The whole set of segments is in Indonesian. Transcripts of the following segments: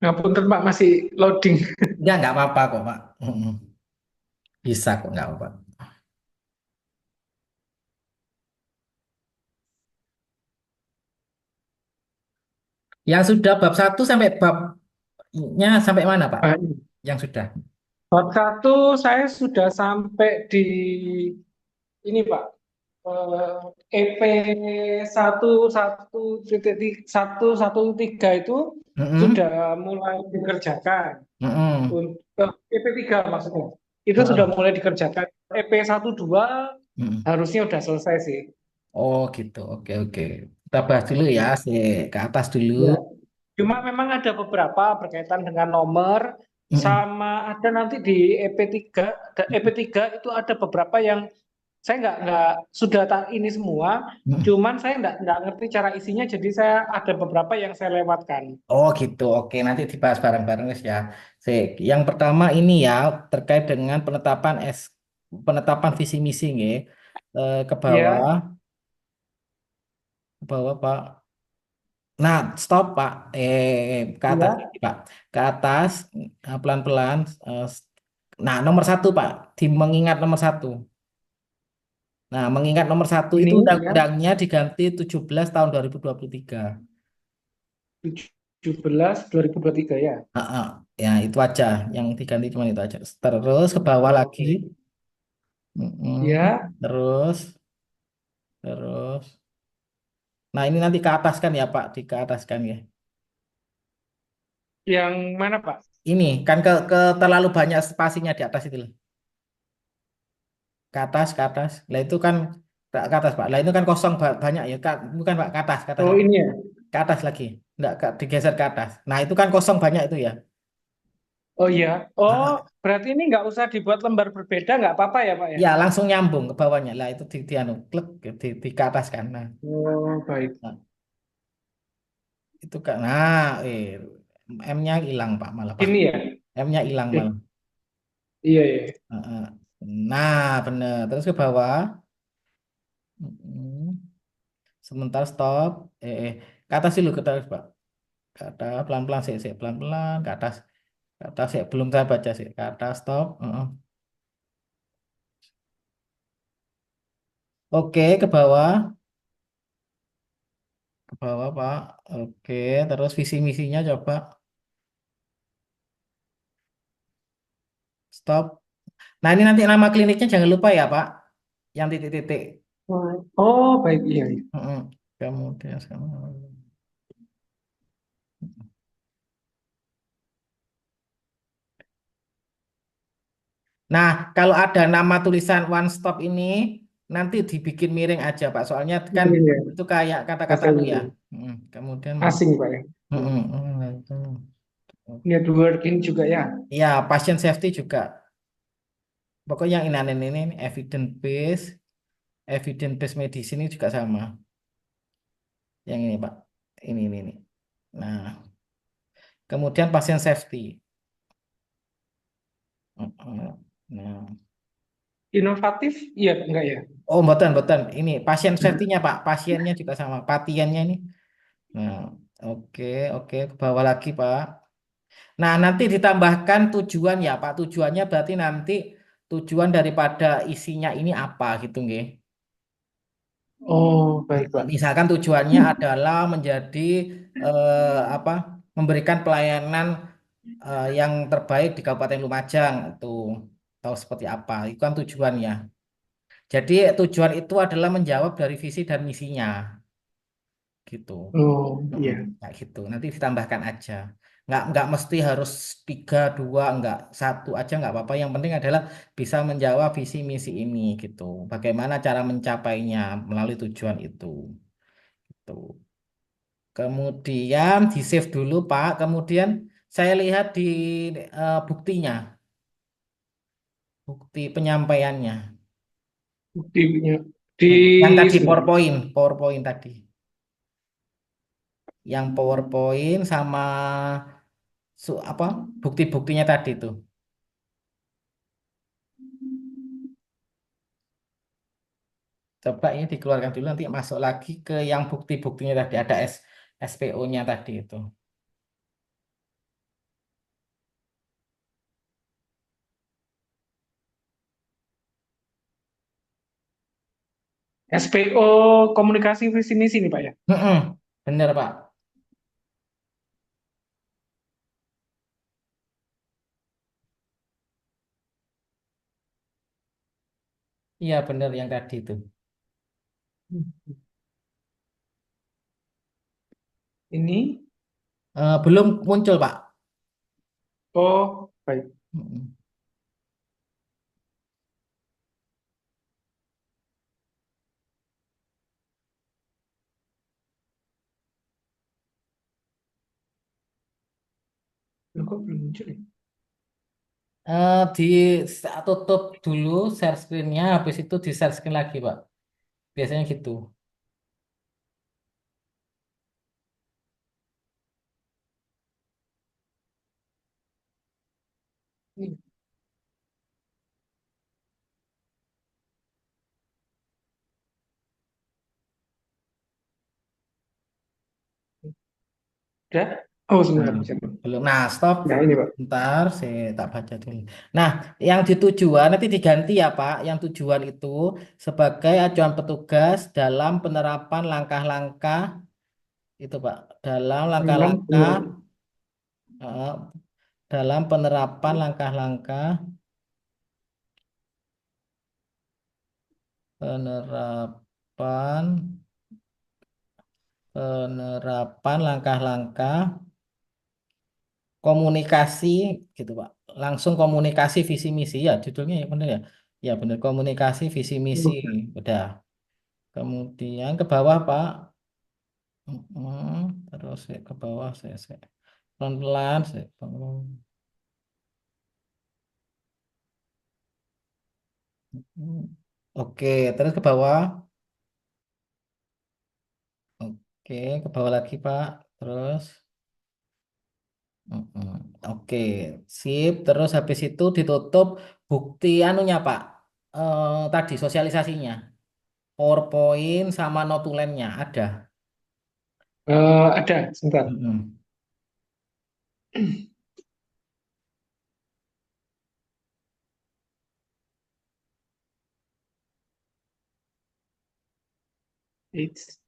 Ngapunten Pak masih loading. Nggak apa-apa kok, Pak. Mm-mm. Bisa kok, nggak apa-apa. Yang sudah bab satu sampai babnya sampai mana, Pak? Ah, Yang sudah. Bab satu saya sudah sampai di ini Pak. EP 1113 itu Mm-mm. sudah mulai dikerjakan. Mm-mm. Untuk EP 3 maksudnya. Itu sudah Heeh. mulai dikerjakan. EP 12 Mm-mm. harusnya udah selesai sih. Oh gitu, oke oke. Kita bahas dulu ya, ke atas dulu. Ya. Cuma memang ada beberapa berkaitan dengan nomor Mm-mm. sama ada nanti di EP 3, EP 3 itu ada beberapa yang saya nggak sudah tak ini semua, Mm-mm. cuman saya nggak ngerti cara isinya, jadi saya ada beberapa yang saya lewatkan. Oh gitu, oke. Nanti dibahas bareng-bareng guys ya. Yang pertama ini ya terkait dengan penetapan visi misi nggih. Ke bawah, Ya, ke bawah Pak. Nah, stop Pak. Ke atas ya. lagi, Pak. Ke atas, pelan-pelan. Nah, nomor satu Pak. Mengingat nomor satu. Nah, mengingat nomor satu itu Ini ya undang-undangnya diganti 17 tahun 2023. 17 2023 ya. Ah, ah. Ya, itu aja. Yang diganti cuma itu aja. Terus ke bawah lagi. Oke. Mm-mm. Ya, Terus, terus. Nah, ini nanti ke atas kan ya Pak. Di ke atas kan ya. yang mana Pak? Ini kan ke terlalu banyak spasinya di atas itu loh. Ke atas, ke atas. Lah itu kan ke atas Pak. Lah itu kan kosong banyak ya. Bukan Pak, ke atas Oh lagi. ini ya. Ke atas lagi. Enggak, digeser ke atas. Nah, itu kan kosong banyak itu ya. Oh iya. Oh, Ah, berarti ini nggak usah dibuat lembar berbeda, nggak apa-apa ya Pak ya? ya, langsung nyambung ke bawahnya. Lah itu di anu, klik di ke atas kan. Oh baik. Nah, itu kan. Nah, M-nya hilang Pak malah Pak. Ini ya. M-nya hilang Eh, malah. iya iya. Heeh. Nah, bener. Terus ke bawah. Mm-mm. Sebentar stop. Ke atas dulu ke atas Pak. Ke atas pelan-pelan sih, pelan-pelan ke atas. Ke atas sih, belum saya baca sih. Ke atas stop. Heeh. Oke, ke bawah. Ke bawah Pak. Oke, terus visi misinya coba stop. Nah, ini nanti nama kliniknya jangan lupa ya Pak. Yang titik-titik. Oh baik iya iya. Heeh. Kemudian nah, kalau ada nama tulisan one stop ini, nanti dibikin miring aja, Pak. Soalnya kan Iya iya. itu kayak kata-kata Oke anu ya. oke. Kemudian, Asing Pak ya. nah, itu. Network ini juga ya. Ya, patient safety juga. Pokoknya yang ini evidence based medicine ini juga sama. Yang ini, Pak. Ini. Nah, kemudian patient safety. Nah, Inovatif? Iya enggak ya? oh, betul. Ini pasien safety-nya, Pak. Pasiennya juga sama. Pasiennya ini. Nah, oke, oke, ke bawah lagi, Pak. Nah, nanti ditambahkan tujuan ya, Pak. Tujuannya berarti nanti tujuan daripada isinya ini apa gitu, nggih. Oh baik Pak. Misalkan tujuannya adalah menjadi apa? Memberikan pelayanan yang terbaik di Kabupaten Lumajang itu tahu seperti apa. Itu kan tujuannya. Jadi tujuan itu adalah menjawab dari visi dan misinya gitu. Oh Mm-mm, iya. kayak gitu. Nanti ditambahkan aja. Nggak mesti harus tiga, dua, nggak satu aja nggak apa-apa. Yang penting adalah bisa menjawab visi misi ini gitu. Bagaimana cara mencapainya melalui tujuan itu. Gitu. Kemudian di save dulu Pak. Kemudian saya lihat di buktinya, bukti penyampaiannya. Di Yang tadi sebentar. PowerPoint tadi. Yang PowerPoint sama apa bukti-buktinya tadi tuh. Coba ini dikeluarkan dulu nanti masuk lagi ke yang bukti-buktinya tadi ada SPO-nya tadi itu. SPO komunikasi visi misi nih Pak ya. Mm-mm, bener Pak. Iya bener yang tadi itu. Hmm. Ini, Belum muncul Pak. oh baik. Mm-mm. Loh, kok belum muncul ya? Di tutup dulu share screen-nya, habis itu di share screen lagi Pak. Biasanya gitu. Ini, udah? Oh sebentar, Nah, sebentar. belum. Nah, stop. Nah ini Pak. Bentar, saya tak baca dulu. Nah, yang di tujuan nanti diganti ya, Pak. Yang tujuan itu sebagai acuan petugas dalam penerapan langkah-langkah itu, Pak. Dalam Dalam langkah-langkah, benar. eh, dalam penerapan langkah-langkah, penerapan, penerapan langkah-langkah komunikasi, gitu, Pak. Langsung komunikasi visi misi ya, judulnya ya benar ya. Ya benar komunikasi visi misi. Udah. Kemudian ke bawah, Pak. Terus ke bawah saya pelan-pelan saya bangun. Mm. Oke, terus ke bawah. Oke, ke bawah lagi, Pak. Terus mm, oke, sip. Terus habis itu ditutup bukti anunya, Pak. Tadi sosialisasinya. PowerPoint sama notulennya ada. Ada, sebentar. Mm-mm. It's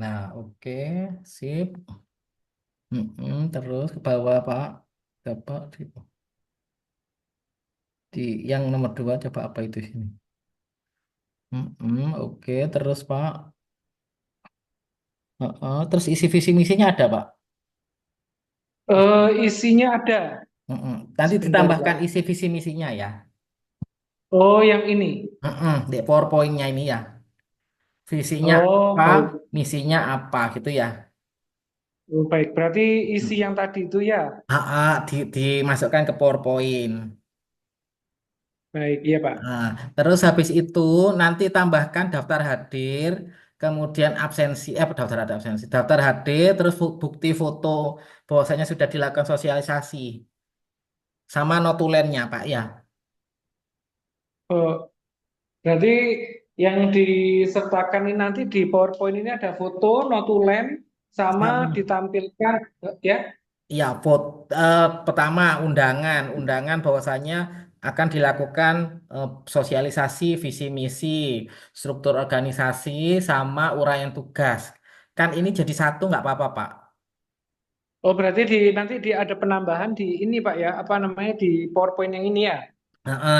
Nah, oke, sip. Terus ke bawah, Pak. Coba di yang nomor dua coba apa itu sini? Oke, terus Pak. Terus isi visi misinya ada Pak. isinya ada. Nanti Sebentar ditambahkan Pak. isi visi misinya ya. Oh yang ini. Di PowerPoint-nya ini ya. Visinya Oh apa, baik. misinya apa gitu ya. Oh, baik. Berarti isi Mm. yang tadi itu ya. Dimasukkan ke PowerPoint. Baik, iya Pak. Nah, terus habis itu nanti tambahkan daftar hadir, kemudian absensi, daftar ada absensi, daftar hadir, terus bukti foto bahwasanya sudah dilakukan sosialisasi sama notulennya Pak ya. Oh, berarti yang disertakan ini nanti di PowerPoint ini ada foto, notulen, sama Sama. ditampilkan ya. Ya, pertama undangan bahwasanya akan dilakukan sosialisasi visi misi, struktur organisasi sama uraian tugas. Kan ini jadi satu nggak apa-apa Pak. Oh, berarti nanti ada penambahan di ini Pak ya, apa namanya di PowerPoint yang ini ya.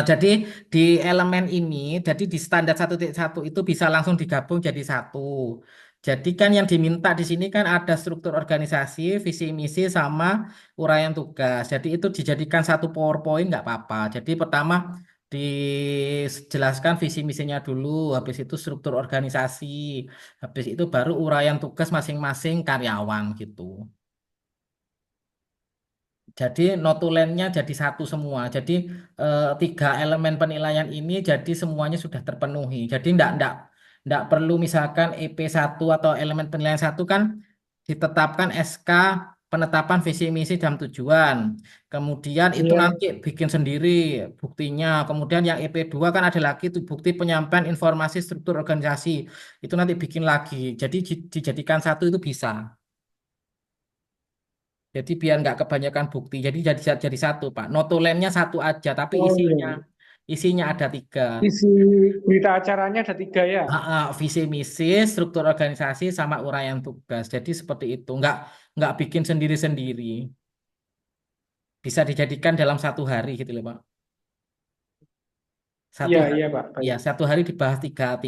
Jadi di elemen ini, jadi di standar 1.1 itu bisa langsung digabung jadi satu. Jadi kan yang diminta di sini kan ada struktur organisasi, visi misi sama uraian tugas. Jadi itu dijadikan satu PowerPoint nggak apa-apa. Jadi pertama dijelaskan visi misinya dulu, habis itu struktur organisasi, habis itu baru uraian tugas masing-masing karyawan gitu. Jadi notulennya jadi satu semua. Jadi tiga elemen penilaian ini jadi semuanya sudah terpenuhi. Jadi ndak perlu misalkan EP1 atau elemen penilaian satu kan ditetapkan SK penetapan visi misi dan tujuan. Kemudian itu Iya. nanti bikin sendiri buktinya. Kemudian yang EP2 kan ada lagi tuh bukti penyampaian informasi struktur organisasi. Itu nanti bikin lagi. Jadi dijadikan satu itu bisa. Jadi biar nggak kebanyakan bukti. Jadi satu, Pak. Notulennya satu aja, tapi Oh isinya iya. isinya ada tiga. Isi berita acaranya ada tiga ya. Visi misi, struktur organisasi, sama uraian tugas. Jadi seperti itu. Nggak bikin sendiri-sendiri. Bisa dijadikan dalam satu hari gitu loh, Pak. Satu Iya, hari, iya Pak. ya Baik. satu hari dibahas tiga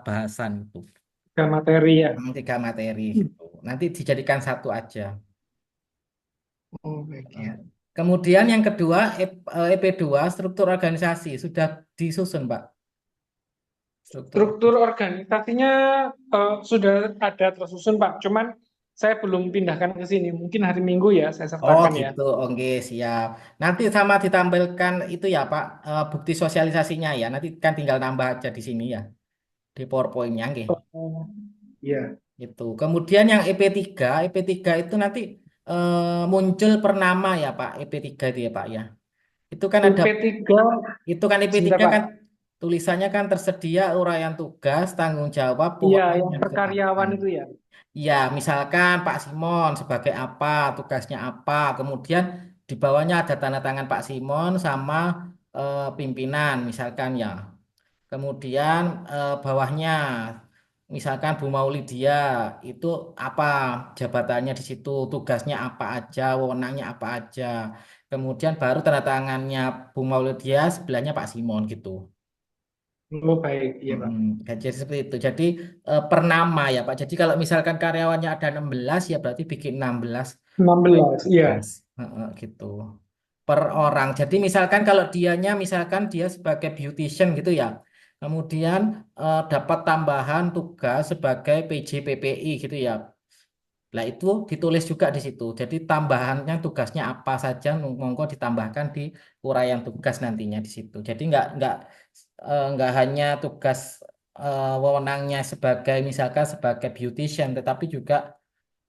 bahasan itu. Tiga materi ya. Tiga materi gitu. Nanti dijadikan satu aja. Oh, baik Eh, ya. Kemudian yang kedua, EP2, struktur organisasi. Sudah disusun, Pak. Struktur Struktur organisasinya sudah ada tersusun Pak. Cuman saya belum pindahkan ke sini. Mungkin hari Minggu ya saya Oh sertakan ya. gitu, oke siap. Nanti sama ditampilkan itu ya Pak, bukti sosialisasinya ya. Nanti kan tinggal nambah aja di sini ya, di PowerPoint-nya, nggih. Oh, iya. Gitu. Kemudian yang EP3 itu nanti muncul per nama ya Pak, EP3 itu ya Pak ya. Itu kan ada, EP3 itu kan sebentar EP3 Pak. kan tulisannya kan tersedia uraian tugas, tanggung jawab, Iya, kewenangan yang dan perkaryawan ketetapan. itu ya. Ya, misalkan Pak Simon sebagai apa, tugasnya apa, kemudian di bawahnya ada tanda tangan Pak Simon sama pimpinan, misalkan ya. Kemudian bawahnya, misalkan Bu Maulidia itu apa jabatannya di situ, tugasnya apa aja, wewenangnya apa aja. Kemudian baru tanda tangannya Bu Maulidia, sebelahnya Pak Simon gitu. Oh, baik. Iya Pak. Jadi seperti itu. Jadi per nama ya Pak. Jadi kalau misalkan karyawannya ada 16 ya berarti bikin 16 16. Iya. tugas. Gitu. Per orang. Jadi misalkan kalau dianya misalkan dia sebagai beautician gitu ya. Kemudian dapat tambahan tugas sebagai PJ PPI gitu ya. Nah, itu ditulis juga di situ. Jadi tambahannya tugasnya apa saja monggo ditambahkan di uraian tugas nantinya di situ. Jadi nggak hanya tugas wewenangnya sebagai misalkan sebagai beautician, tetapi juga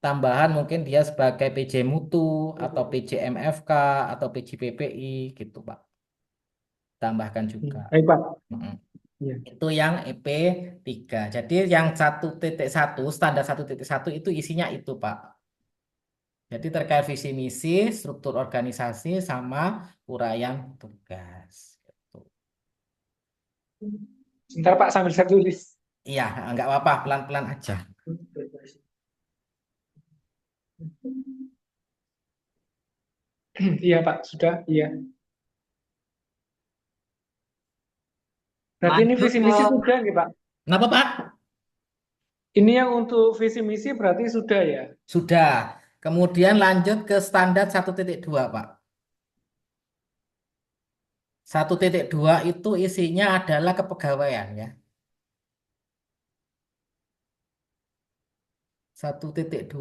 tambahan mungkin dia sebagai PJ Mutu atau PJ MFK atau PJ PPI gitu, Pak. Tambahkan juga. Baik Pak. Mm-mm. Iya. Itu yang EP3. Jadi yang 1.1 standar 1.1 itu isinya itu, Pak. Jadi terkait visi misi, struktur organisasi, sama uraian tugas. Gitu. Sebentar Pak sambil saya tulis. Iya, nggak apa-apa, pelan-pelan aja. Iya Pak, sudah. Iya. Berarti ini Lanjut visi ke, misi sudah nih Pak. kenapa Pak? Ini yang untuk visi misi berarti sudah ya. Sudah. Kemudian lanjut ke standar 1.2 Pak. 1.2 itu isinya adalah kepegawaian ya. 1.2.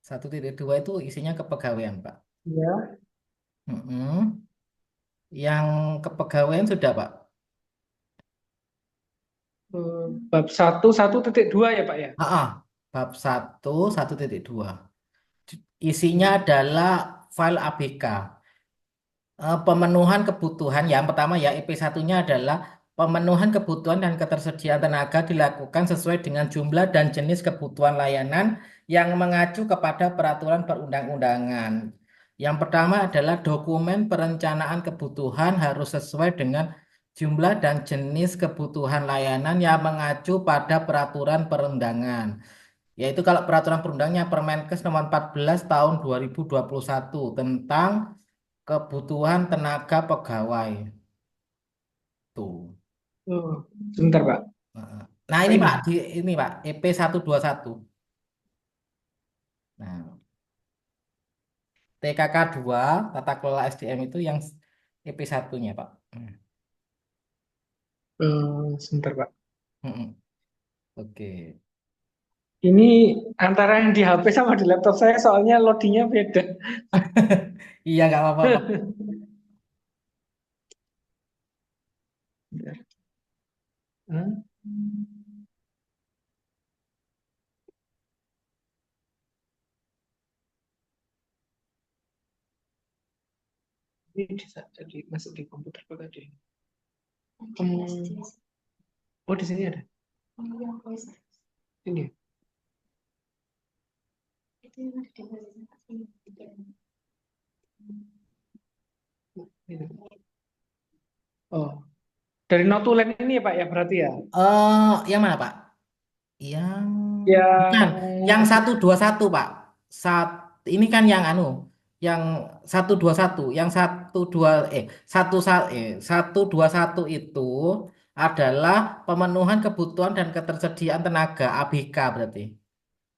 1.2 itu isinya kepegawaian Pak. Ya. Mm-mm. Yang kepegawaian sudah Pak. Bab 1.2 ya Pak ya. Ah, bab 1.2. Isinya adalah file ABK. Pemenuhan kebutuhan yang pertama ya EP1-nya adalah pemenuhan kebutuhan dan ketersediaan tenaga dilakukan sesuai dengan jumlah dan jenis kebutuhan layanan yang mengacu kepada peraturan perundang-undangan. Yang pertama adalah dokumen perencanaan kebutuhan harus sesuai dengan jumlah dan jenis kebutuhan layanan yang mengacu pada peraturan perundangan. Yaitu kalau peraturan perundangnya Permenkes nomor 14 tahun 2021 tentang kebutuhan tenaga pegawai tuh. Sebentar Pak. Heeh. Nah, Apa ini ini? Pak, ini Pak, EP121. Nah, TKK 2 Tata Kelola SDM itu yang EP1-nya, Pak. Sebentar Pak. Mm-mm. Oke. Ini antara yang di HP sama di laptop saya soalnya loadingnya beda. Iya, nggak apa-apa, Pak. Hmm, ini bisa jadi masuk di komputer kok tadi. Hmm, oh di sini ada. Ini. Ini. Oh, dari notulen ini ya Pak ya berarti ya. Yang mana, Pak? Yang bukan, yang Yang 121 Pak. Saat ini kan yang anu, yang 121, yang 121 itu adalah pemenuhan kebutuhan dan ketersediaan tenaga ABK berarti.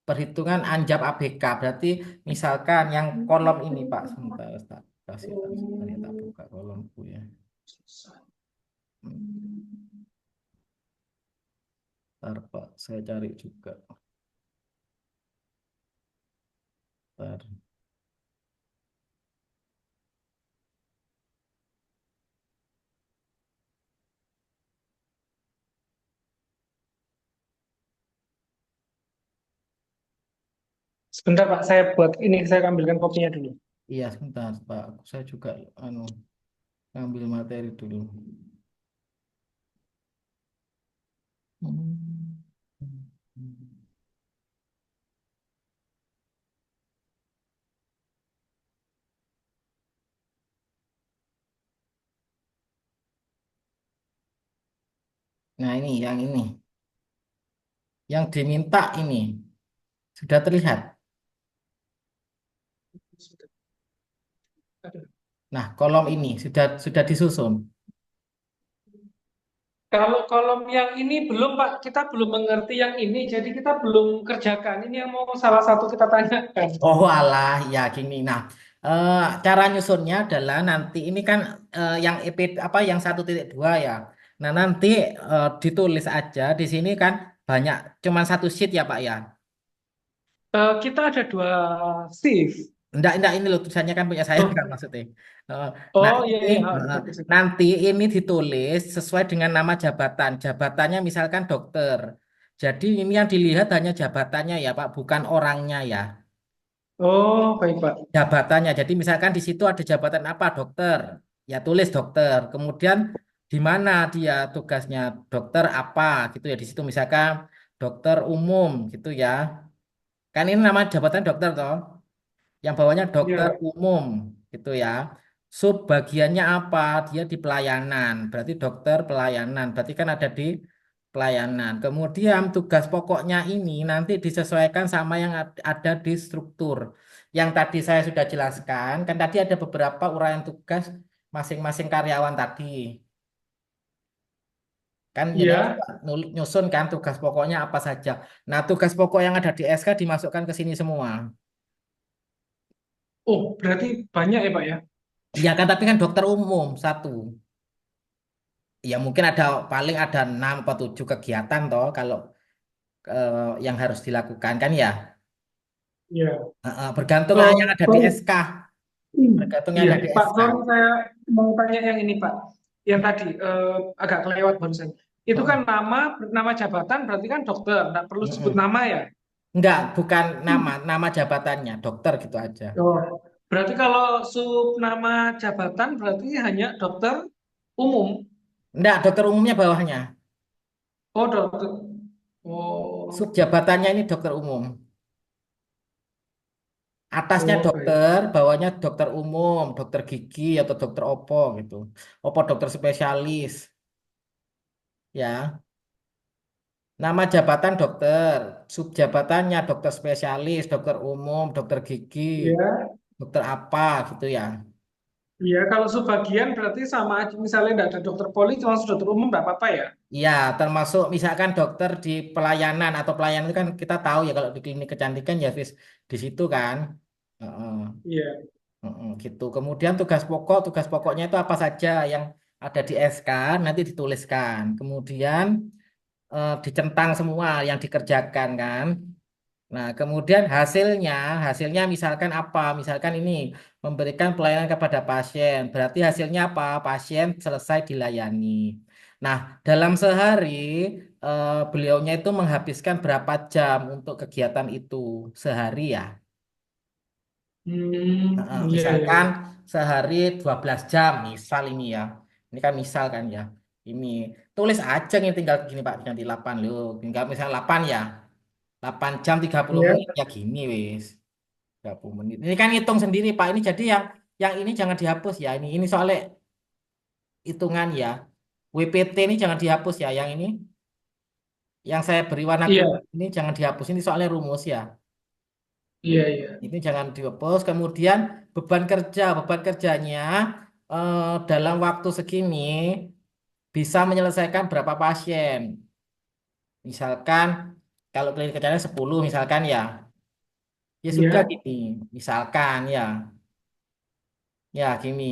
Perhitungan anjap ABK berarti misalkan yang kolom ini Pak, sebentar tak kasih tahu, sebentar ya, tak buka kolomku ya. Hmm, Bentar, Pak, saya cari juga. Bentar. sebentar Pak, saya buat ini saya ambilkan kopinya dulu. Iya, sebentar, Pak. Saya juga anu ngambil materi dulu. Hmm. Nah, ini yang ini. Yang diminta ini sudah terlihat. Nah, kolom ini sudah disusun. Kalau kolom yang ini belum Pak, kita belum mengerti yang ini, jadi kita belum kerjakan. Ini yang mau salah satu kita tanyakan. Oh, alah, ya gini. Nah, eh, cara nyusunnya adalah nanti ini kan yang EP apa yang 1.2 ya. Nah, nanti ditulis aja di sini kan banyak cuman satu sheet ya, Pak ya. Kita ada dua shift. Enggak, ini loh tulisannya kan punya saya kan Oh, maksudnya. Eh, Nah, oh iya ini iya, bagus. nanti ini ditulis sesuai dengan nama jabatan. Jabatannya misalkan dokter. Jadi ini yang dilihat hanya jabatannya ya, Pak, bukan orangnya ya. Oh, baik Pak. Jabatannya. Jadi misalkan di situ ada jabatan apa, dokter. Ya tulis dokter. Kemudian di mana dia tugasnya, dokter apa gitu ya. Di situ misalkan dokter umum gitu ya. Kan ini nama jabatan dokter toh. Yang bawahnya dokter Iya, umum gitu ya. Sub bagiannya apa? Dia di pelayanan. Berarti dokter pelayanan. Berarti kan ada di pelayanan. Kemudian tugas pokoknya ini nanti disesuaikan sama yang ada di struktur. Yang tadi saya sudah jelaskan, kan tadi ada beberapa uraian tugas masing-masing karyawan tadi. Kan jadi iya. nyusun kan tugas pokoknya apa saja. Nah, tugas pokok yang ada di SK dimasukkan ke sini semua. Oh, berarti banyak ya Pak ya? Iya kan, tapi kan dokter umum satu. Ya mungkin ada paling ada 6 atau 7 kegiatan toh kalau yang harus dilakukan kan ya. Iya. Bergantung yang ada di Sorry. SK. Bergantung yang Iya, ada di Pak, SK. sorry saya mau tanya yang ini Pak. Yang tadi agak kelewat barusan. Itu kan Heeh. nama jabatan berarti kan dokter, nggak perlu sebut Mm-mm. nama ya? Enggak, bukan nama jabatannya, dokter gitu aja. Oh, berarti kalau sub nama jabatan berarti hanya dokter umum. Enggak, dokter umumnya bawahnya. Oh, dokter. Oh, Subjabatannya ini dokter umum. Atasnya oh baik. dokter, bawahnya dokter umum, dokter gigi atau dokter opo gitu. Opo dokter spesialis, ya. Nama jabatan dokter, subjabatannya dokter spesialis, dokter umum, dokter gigi, Ya, dokter apa gitu ya. iya. Kalau subbagian berarti sama aja. Misalnya nggak ada dokter poli, cuma dokter umum nggak apa-apa ya? Iya, termasuk misalkan dokter di pelayanan atau pelayanan itu kan kita tahu ya kalau di klinik kecantikan ya di situ kan. Heeh, Iya, gitu. Kemudian tugas pokoknya itu apa saja yang ada di SK nanti dituliskan. Kemudian dicentang semua yang dikerjakan kan. Nah, kemudian hasilnya misalkan apa? Misalkan ini memberikan pelayanan kepada pasien. Berarti hasilnya apa? Pasien selesai dilayani. Nah, dalam sehari beliaunya itu menghabiskan berapa jam untuk kegiatan itu sehari ya? Iya, iya, Misalkan iya. sehari 12 jam, misal ini ya. Ini kan misal kan ya. Ini tulis aja nih tinggal gini Pak, ganti 8 loh. Tinggal misalnya 8 ya. 8 jam 30 menit Iya, ya gini wis. 30 menit. Ini kan hitung sendiri Pak. Ini jadi yang ini jangan dihapus ya. Ini soalnya hitungan ya. WPT ini jangan dihapus ya. Yang ini yang saya beri warna kuning iya, ini jangan dihapus. Ini soalnya rumus ya. iya, iya. Ini jangan dihapus. Kemudian beban kerjanya dalam waktu segini bisa menyelesaikan berapa pasien. Misalkan kalau klinik kerjanya 10 misalkan ya. Ya sudah Iya. gini. Misalkan ya. Ya gini.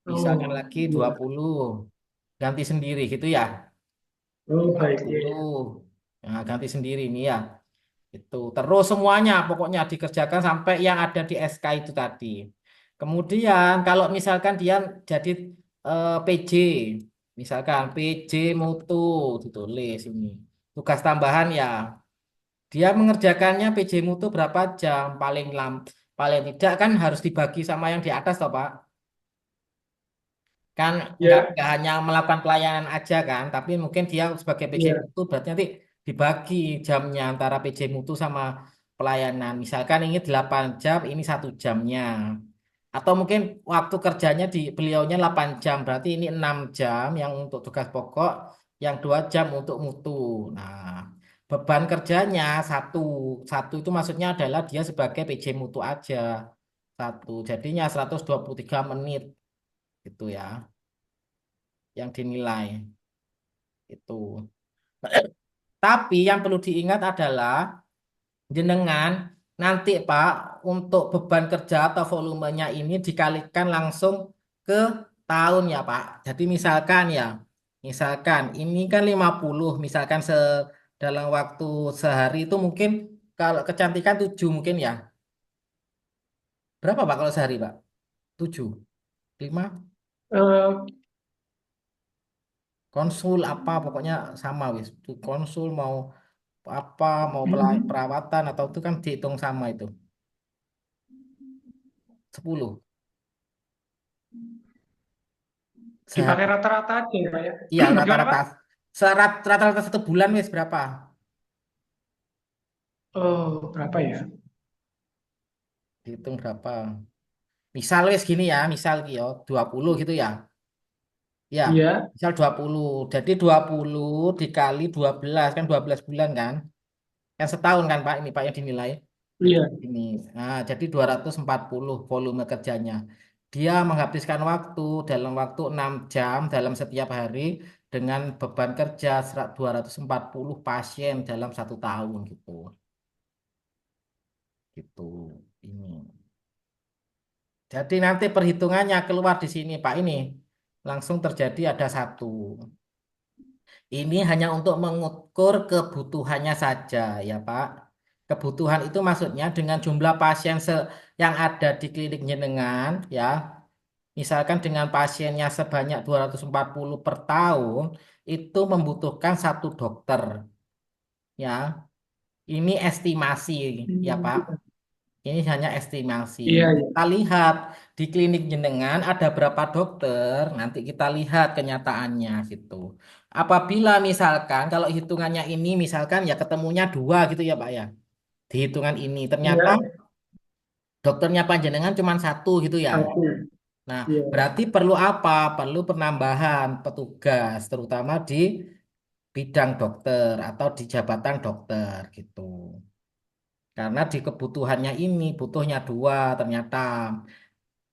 Misalkan Oh, lagi iya. 20 ganti sendiri gitu ya. Oh, lima baik, iya, iya. puluh Nah, ganti sendiri ini ya. Itu terus semuanya pokoknya dikerjakan sampai yang ada di SK itu tadi. Kemudian kalau misalkan dia jadi PJ, misalkan PJ mutu ditulis ini. Tugas tambahan ya. Dia mengerjakannya PJ mutu berapa jam paling tidak kan harus dibagi sama yang di atas toh Pak. Kan Iya, nggak hanya melakukan pelayanan aja kan, tapi mungkin dia sebagai PJ iya, Mutu berarti nanti dibagi jamnya antara PJ Mutu sama pelayanan. Misalkan ini 8 jam, ini 1 jamnya. Atau mungkin waktu kerjanya di beliaunya 8 jam, berarti ini 6 jam yang untuk tugas pokok, yang 2 jam untuk mutu. Nah, beban kerjanya satu, satu itu maksudnya adalah dia sebagai PJ Mutu aja. Satu, jadinya 123 menit gitu ya yang dinilai itu. Tapi yang perlu diingat adalah jenengan nanti Pak untuk beban kerja atau volumenya ini dikalikan langsung ke tahun ya Pak. Jadi misalkan ini kan 50 misalkan dalam waktu sehari itu mungkin kalau kecantikan 7 mungkin ya. Berapa Pak kalau sehari Pak? 7, 5, eh, konsul apa pokoknya sama wis. Tuh, konsul mau apa mau mm, perawatan atau itu kan dihitung sama itu 10 dipakai sehari. rata-rata aja ya, Pak ya. Iya Gimana, rata-rata Pak? rata-rata 1 bulan wis berapa Oh, berapa ya? dihitung berapa misal wis gini ya misal yo 20 gitu ya ya Iya, misal 20 jadi 20 dikali 12 kan 12 bulan kan setahun kan Pak ini Pak yang dinilai. Jadi iya. ini, nah, jadi 240 volume kerjanya. Dia menghabiskan waktu dalam waktu 6 jam dalam setiap hari dengan beban kerja 240 pasien dalam 1 tahun gitu. Gitu. Ini. Jadi nanti perhitungannya keluar di sini Pak ini. Langsung terjadi ada satu. Ini hanya untuk mengukur kebutuhannya saja ya Pak. Kebutuhan itu maksudnya dengan jumlah pasien yang ada di klinik jenengan ya. Misalkan dengan pasiennya sebanyak 240 per tahun itu membutuhkan 1 dokter ya. Ini estimasi ya Pak. Hmm, Ini hanya estimasi. iya, Nah, iya. kita lihat di klinik jenengan ada berapa dokter, nanti kita lihat kenyataannya gitu. Apabila misalkan kalau hitungannya ini misalkan ya ketemunya 2 gitu ya Pak ya. Di hitungan ini ternyata Iya, dokternya panjenengan cuma 1 gitu ya. satu. Nah, Iya. berarti perlu apa? Perlu penambahan petugas terutama di bidang dokter atau di jabatan dokter gitu. Karena di kebutuhannya ini butuhnya 2 ternyata.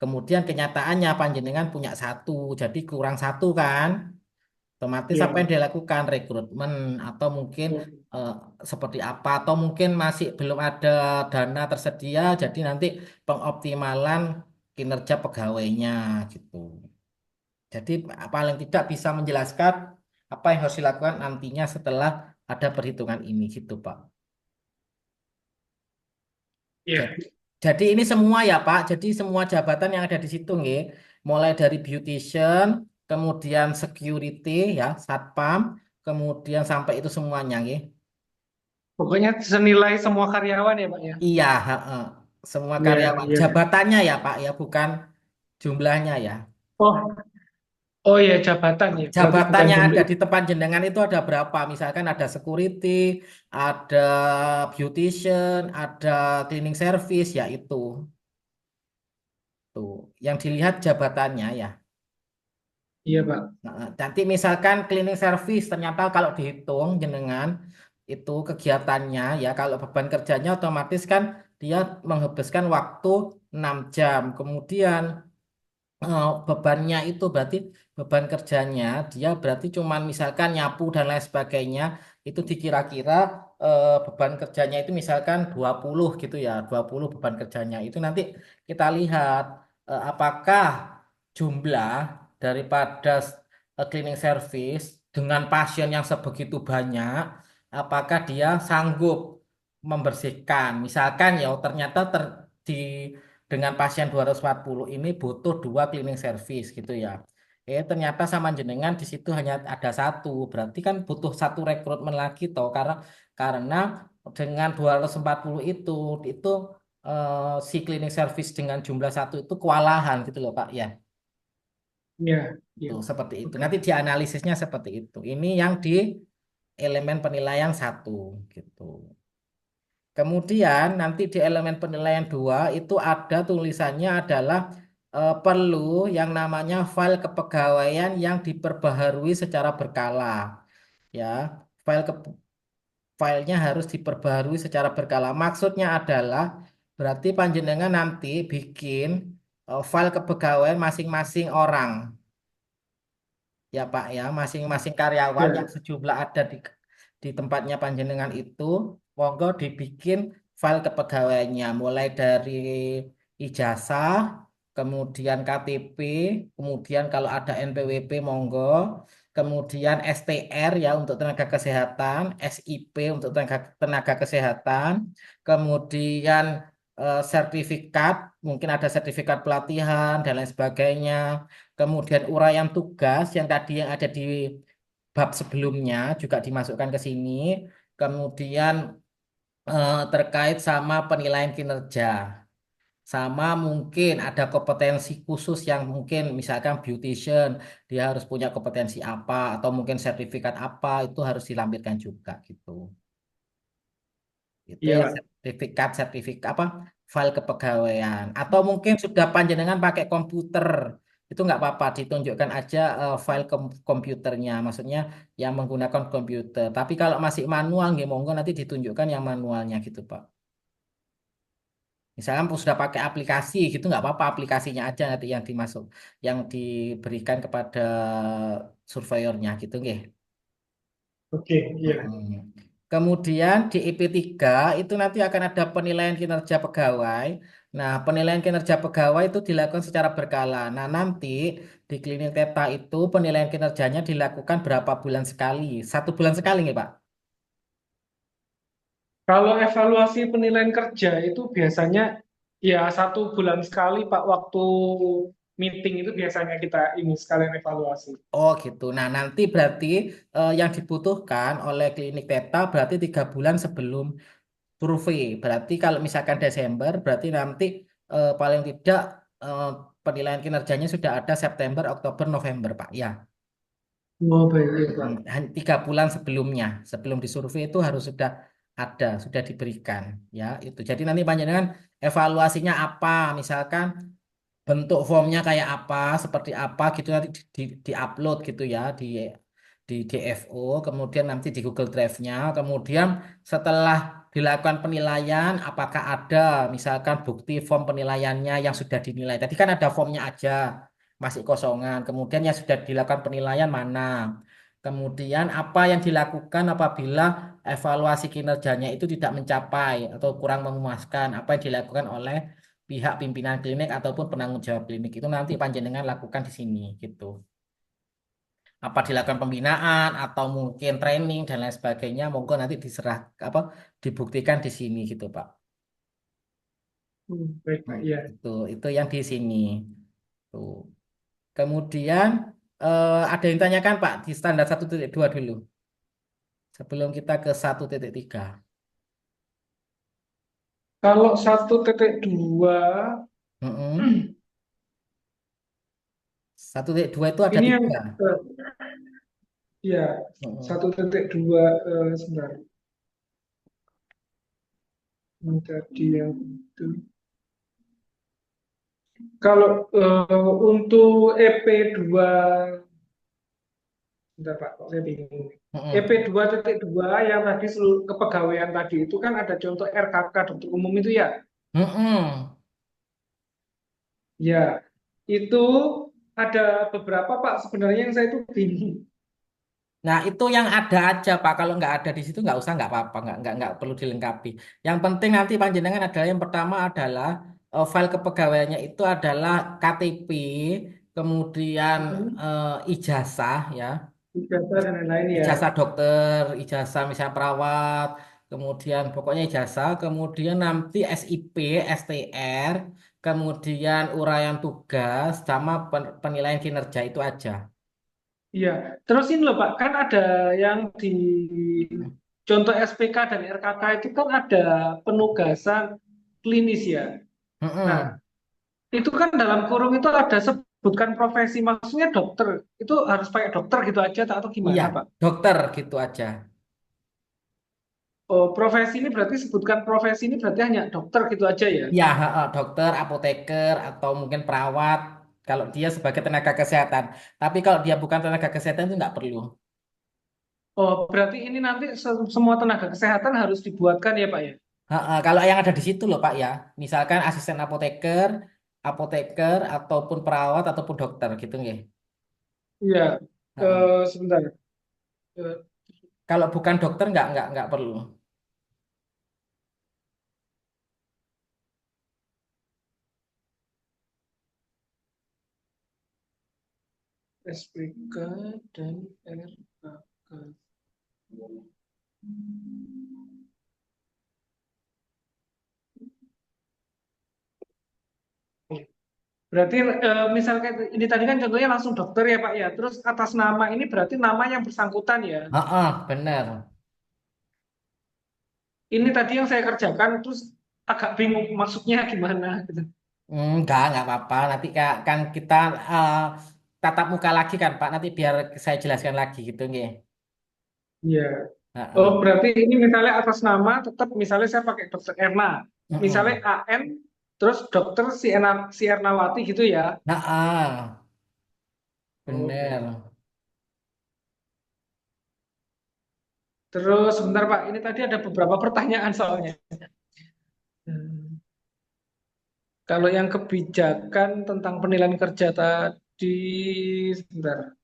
Kemudian kenyataannya panjenengan punya 1, jadi kurang 1 kan? Otomatis apa yang Iya. dilakukan rekrutmen atau mungkin eh, seperti apa? Atau mungkin masih belum ada dana tersedia, jadi nanti pengoptimalan kinerja pegawainya gitu. Jadi paling tidak bisa menjelaskan apa yang harus dilakukan nantinya setelah ada perhitungan ini gitu Pak. Iya. Jadi, jadi ini semua ya Pak, jadi semua jabatan yang ada di situ nggih, mulai dari beautician, kemudian security ya, satpam, kemudian sampai itu semuanya nggih. Pokoknya senilai semua karyawan ya Pak ya. Iya, heeh. Semua Iya, karyawan, iya. jabatannya ya Pak ya, bukan jumlahnya ya. Oh, oh iya jabatan ya. Berarti bukan Jabatannya jumlah. ada di tempat jenengan itu ada berapa? Misalkan ada security, ada beautician, ada cleaning service, ya itu. Tuh, yang dilihat jabatannya ya. Iya Pak. Nah, nanti misalkan cleaning service ternyata kalau dihitung jenengan itu kegiatannya ya kalau beban kerjanya otomatis kan dia menghabiskan waktu 6 jam. Kemudian bebannya itu berarti beban kerjanya dia berarti cuman misalkan nyapu dan lain sebagainya itu dikira-kira beban kerjanya itu misalkan 20 gitu ya 20 beban kerjanya itu nanti kita lihat apakah jumlah daripada cleaning service dengan pasien yang sebegitu banyak apakah dia sanggup membersihkan misalkan ya ternyata di dengan pasien 240 ini butuh dua cleaning service gitu ya. Ternyata sama jenengan di situ hanya ada satu. Berarti kan butuh satu rekrutmen lagi toh karena dengan 240 itu si cleaning service dengan jumlah satu itu kewalahan gitu loh Pak ya. Iya, iya. Tuh seperti itu. Oke. Nanti dianalisisnya seperti itu. Ini yang di elemen penilaian satu gitu. Kemudian nanti di elemen penilaian 2 itu ada tulisannya adalah perlu yang namanya file kepegawaian yang diperbaharui secara berkala. Ya, file ke, filenya harus diperbaharui secara berkala. Maksudnya adalah berarti panjenengan nanti bikin file kepegawaian masing-masing orang. Ya Pak ya, masing-masing karyawan yang Ya, sejumlah ada di tempatnya panjenengan itu, monggo dibikin file kepegawaiannya, mulai dari ijazah, kemudian KTP, kemudian kalau ada NPWP monggo, kemudian STR ya untuk tenaga kesehatan, SIP untuk tenaga kesehatan, kemudian sertifikat, mungkin ada sertifikat pelatihan dan lain sebagainya. Kemudian uraian tugas yang tadi yang ada di bab sebelumnya juga dimasukkan ke sini. Kemudian terkait sama penilaian kinerja. Sama mungkin ada kompetensi khusus yang mungkin misalkan beautician, dia harus punya kompetensi apa atau mungkin sertifikat apa itu harus dilampirkan juga gitu. Itu iya ya Pak. sertifikat apa file kepegawaian atau mungkin sudah panjenengan pakai komputer itu nggak apa-apa ditunjukkan aja file komputernya maksudnya yang menggunakan komputer tapi kalau masih manual nggih monggo nanti ditunjukkan yang manualnya gitu Pak misalnya sudah pakai aplikasi gitu nggak apa-apa aplikasinya aja nanti yang dimasuk yang diberikan kepada surveyornya gitu nggih. Oke, iya. Mm. Kemudian di IP3 itu nanti akan ada penilaian kinerja pegawai. Nah, penilaian kinerja pegawai itu dilakukan secara berkala. Nah, nanti di klinik Teta itu penilaian kinerjanya dilakukan berapa bulan sekali? 1 bulan sekali nggak, Pak? Kalau evaluasi penilaian kerja itu biasanya ya 1 bulan sekali Pak, waktu meeting itu biasanya kita ini sekalian evaluasi. Oh gitu. Nah, nanti berarti yang dibutuhkan oleh klinik Teta berarti 3 bulan sebelum survei. Berarti kalau misalkan Desember, berarti nanti paling tidak eh, penilaian kinerjanya sudah ada September, Oktober, November, Pak. Ya, Oh baik, iya, Pak. 3 bulan sebelumnya, sebelum disurvei itu harus sudah ada, sudah diberikan. Ya, itu. Jadi nanti panjenengan evaluasinya apa? Misalkan bentuk formnya kayak apa, seperti apa gitu nanti di-upload gitu ya di DFO, kemudian nanti di Google Drive-nya, kemudian setelah dilakukan penilaian, apakah ada misalkan bukti form penilaiannya yang sudah dinilai. Tadi kan ada formnya aja, masih kosongan. Kemudian yang sudah dilakukan penilaian mana? Kemudian apa yang dilakukan apabila evaluasi kinerjanya itu tidak mencapai atau kurang memuaskan? Apa yang dilakukan oleh pihak pimpinan klinik ataupun penanggung jawab klinik itu nanti panjenengan lakukan di sini gitu. Apa dilakukan pembinaan atau mungkin training dan lain sebagainya, monggo nanti diserah apa dibuktikan di sini gitu, Pak. Baik, Pak. Iya. Itu yang di sini. Tuh. Kemudian ada yang tanyakan Pak di standar 1.2 dulu sebelum kita ke 1.3. Kalau 1.2 Mm-mm. 1.2 itu ada ini yang tiga. ya Mm-mm. 1.2 sebentar. Yang tadi yang itu. Kalau untuk EP2, sebentar Pak, kok saya bingung. Mm-mm. EP2.2 yang tadi seluruh kepegawaian tadi itu kan ada contoh RKK dokter umum itu ya. Mm-mm. Ya, itu ada beberapa Pak sebenarnya yang saya itu bingung. Nah, itu yang ada aja, Pak. Kalau nggak ada di situ nggak usah, nggak apa-apa, nggak perlu dilengkapi. Yang penting nanti panjenengan adalah yang pertama adalah file kepegawaiannya itu adalah KTP, kemudian ijazah, ya, Ijazah dan lain-lain ya. ijazah dokter, ijazah misalnya perawat, kemudian pokoknya ijazah, kemudian nanti SIP, STR, kemudian uraian tugas, sama penilaian kinerja itu aja. Iya, terus ini loh Pak, kan ada yang di contoh SPK dan RKK itu kan ada penugasan klinis ya. Nah, Mm-mm. itu kan dalam kurung itu ada sebutkan profesi, maksudnya dokter. Itu harus pakai dokter gitu aja atau Iya, gimana Pak? dokter gitu aja. Oh, profesi ini berarti sebutkan profesi ini berarti hanya dokter gitu aja ya? Ya, dokter, apoteker, atau mungkin perawat, kalau dia sebagai tenaga kesehatan. Tapi kalau dia bukan tenaga kesehatan itu nggak perlu. Oh, berarti ini nanti semua tenaga kesehatan harus dibuatkan ya Pak ya? Kalau yang ada di situ loh Pak ya, misalkan asisten apoteker, apoteker, ataupun perawat, ataupun dokter gitu nggih. Iya, Heeh. sebentar. Eh, Kalau bukan dokter nggak perlu. SPK dan RKK. Berarti misalkan ini tadi kan contohnya langsung dokter ya Pak ya. Terus atas nama ini berarti nama yang bersangkutan ya. Bener. Ini tadi yang saya kerjakan terus agak bingung maksudnya gimana gitu. Nggak apa-apa. Nanti kan kita eh, tatap muka lagi kan Pak. Nanti biar saya jelaskan lagi gitu nggih. Iya. Oh Heeh. berarti ini misalnya atas nama tetap misalnya saya pakai dokter Erna. Misalnya Mm-mm. AN terus dokter si Ernawati gitu ya. Oke. Bener. Terus sebentar Pak, ini tadi ada beberapa pertanyaan soalnya. Hmm. Kalau yang kebijakan tentang penilaian kerja tadi, sebentar.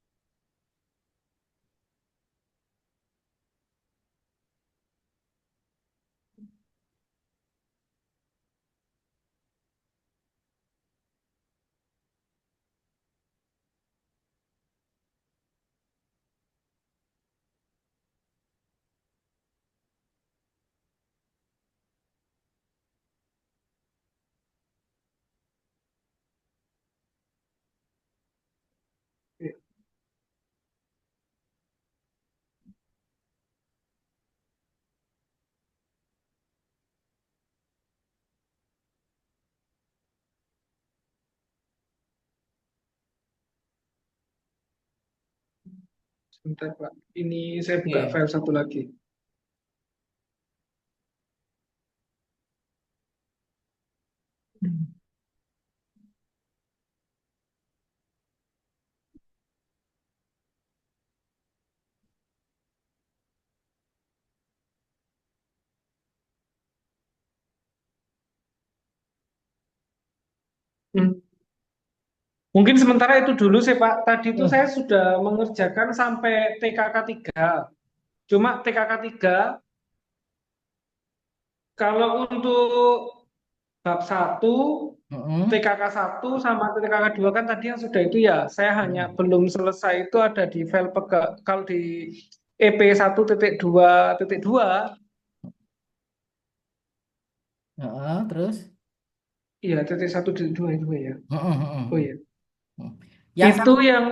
Sebentar, Pak. Ini saya buka Oke. file satu lagi. Hmm. Mungkin sementara itu dulu sih, Pak. Tadi itu saya Hmm. sudah mengerjakan sampai TKK 3. Cuma TKK 3, kalau untuk bab 1, Mm-mm. TKK 1 sama TKK 2 kan tadi yang sudah itu ya. Saya hanya Mm. belum selesai itu ada di file kalau di EP1.2.2 Terus? Iya, titik satu, titik dua itu ya. Mm-mm, Oh mm-mm, iya. mm. Yang Itu satu, yang,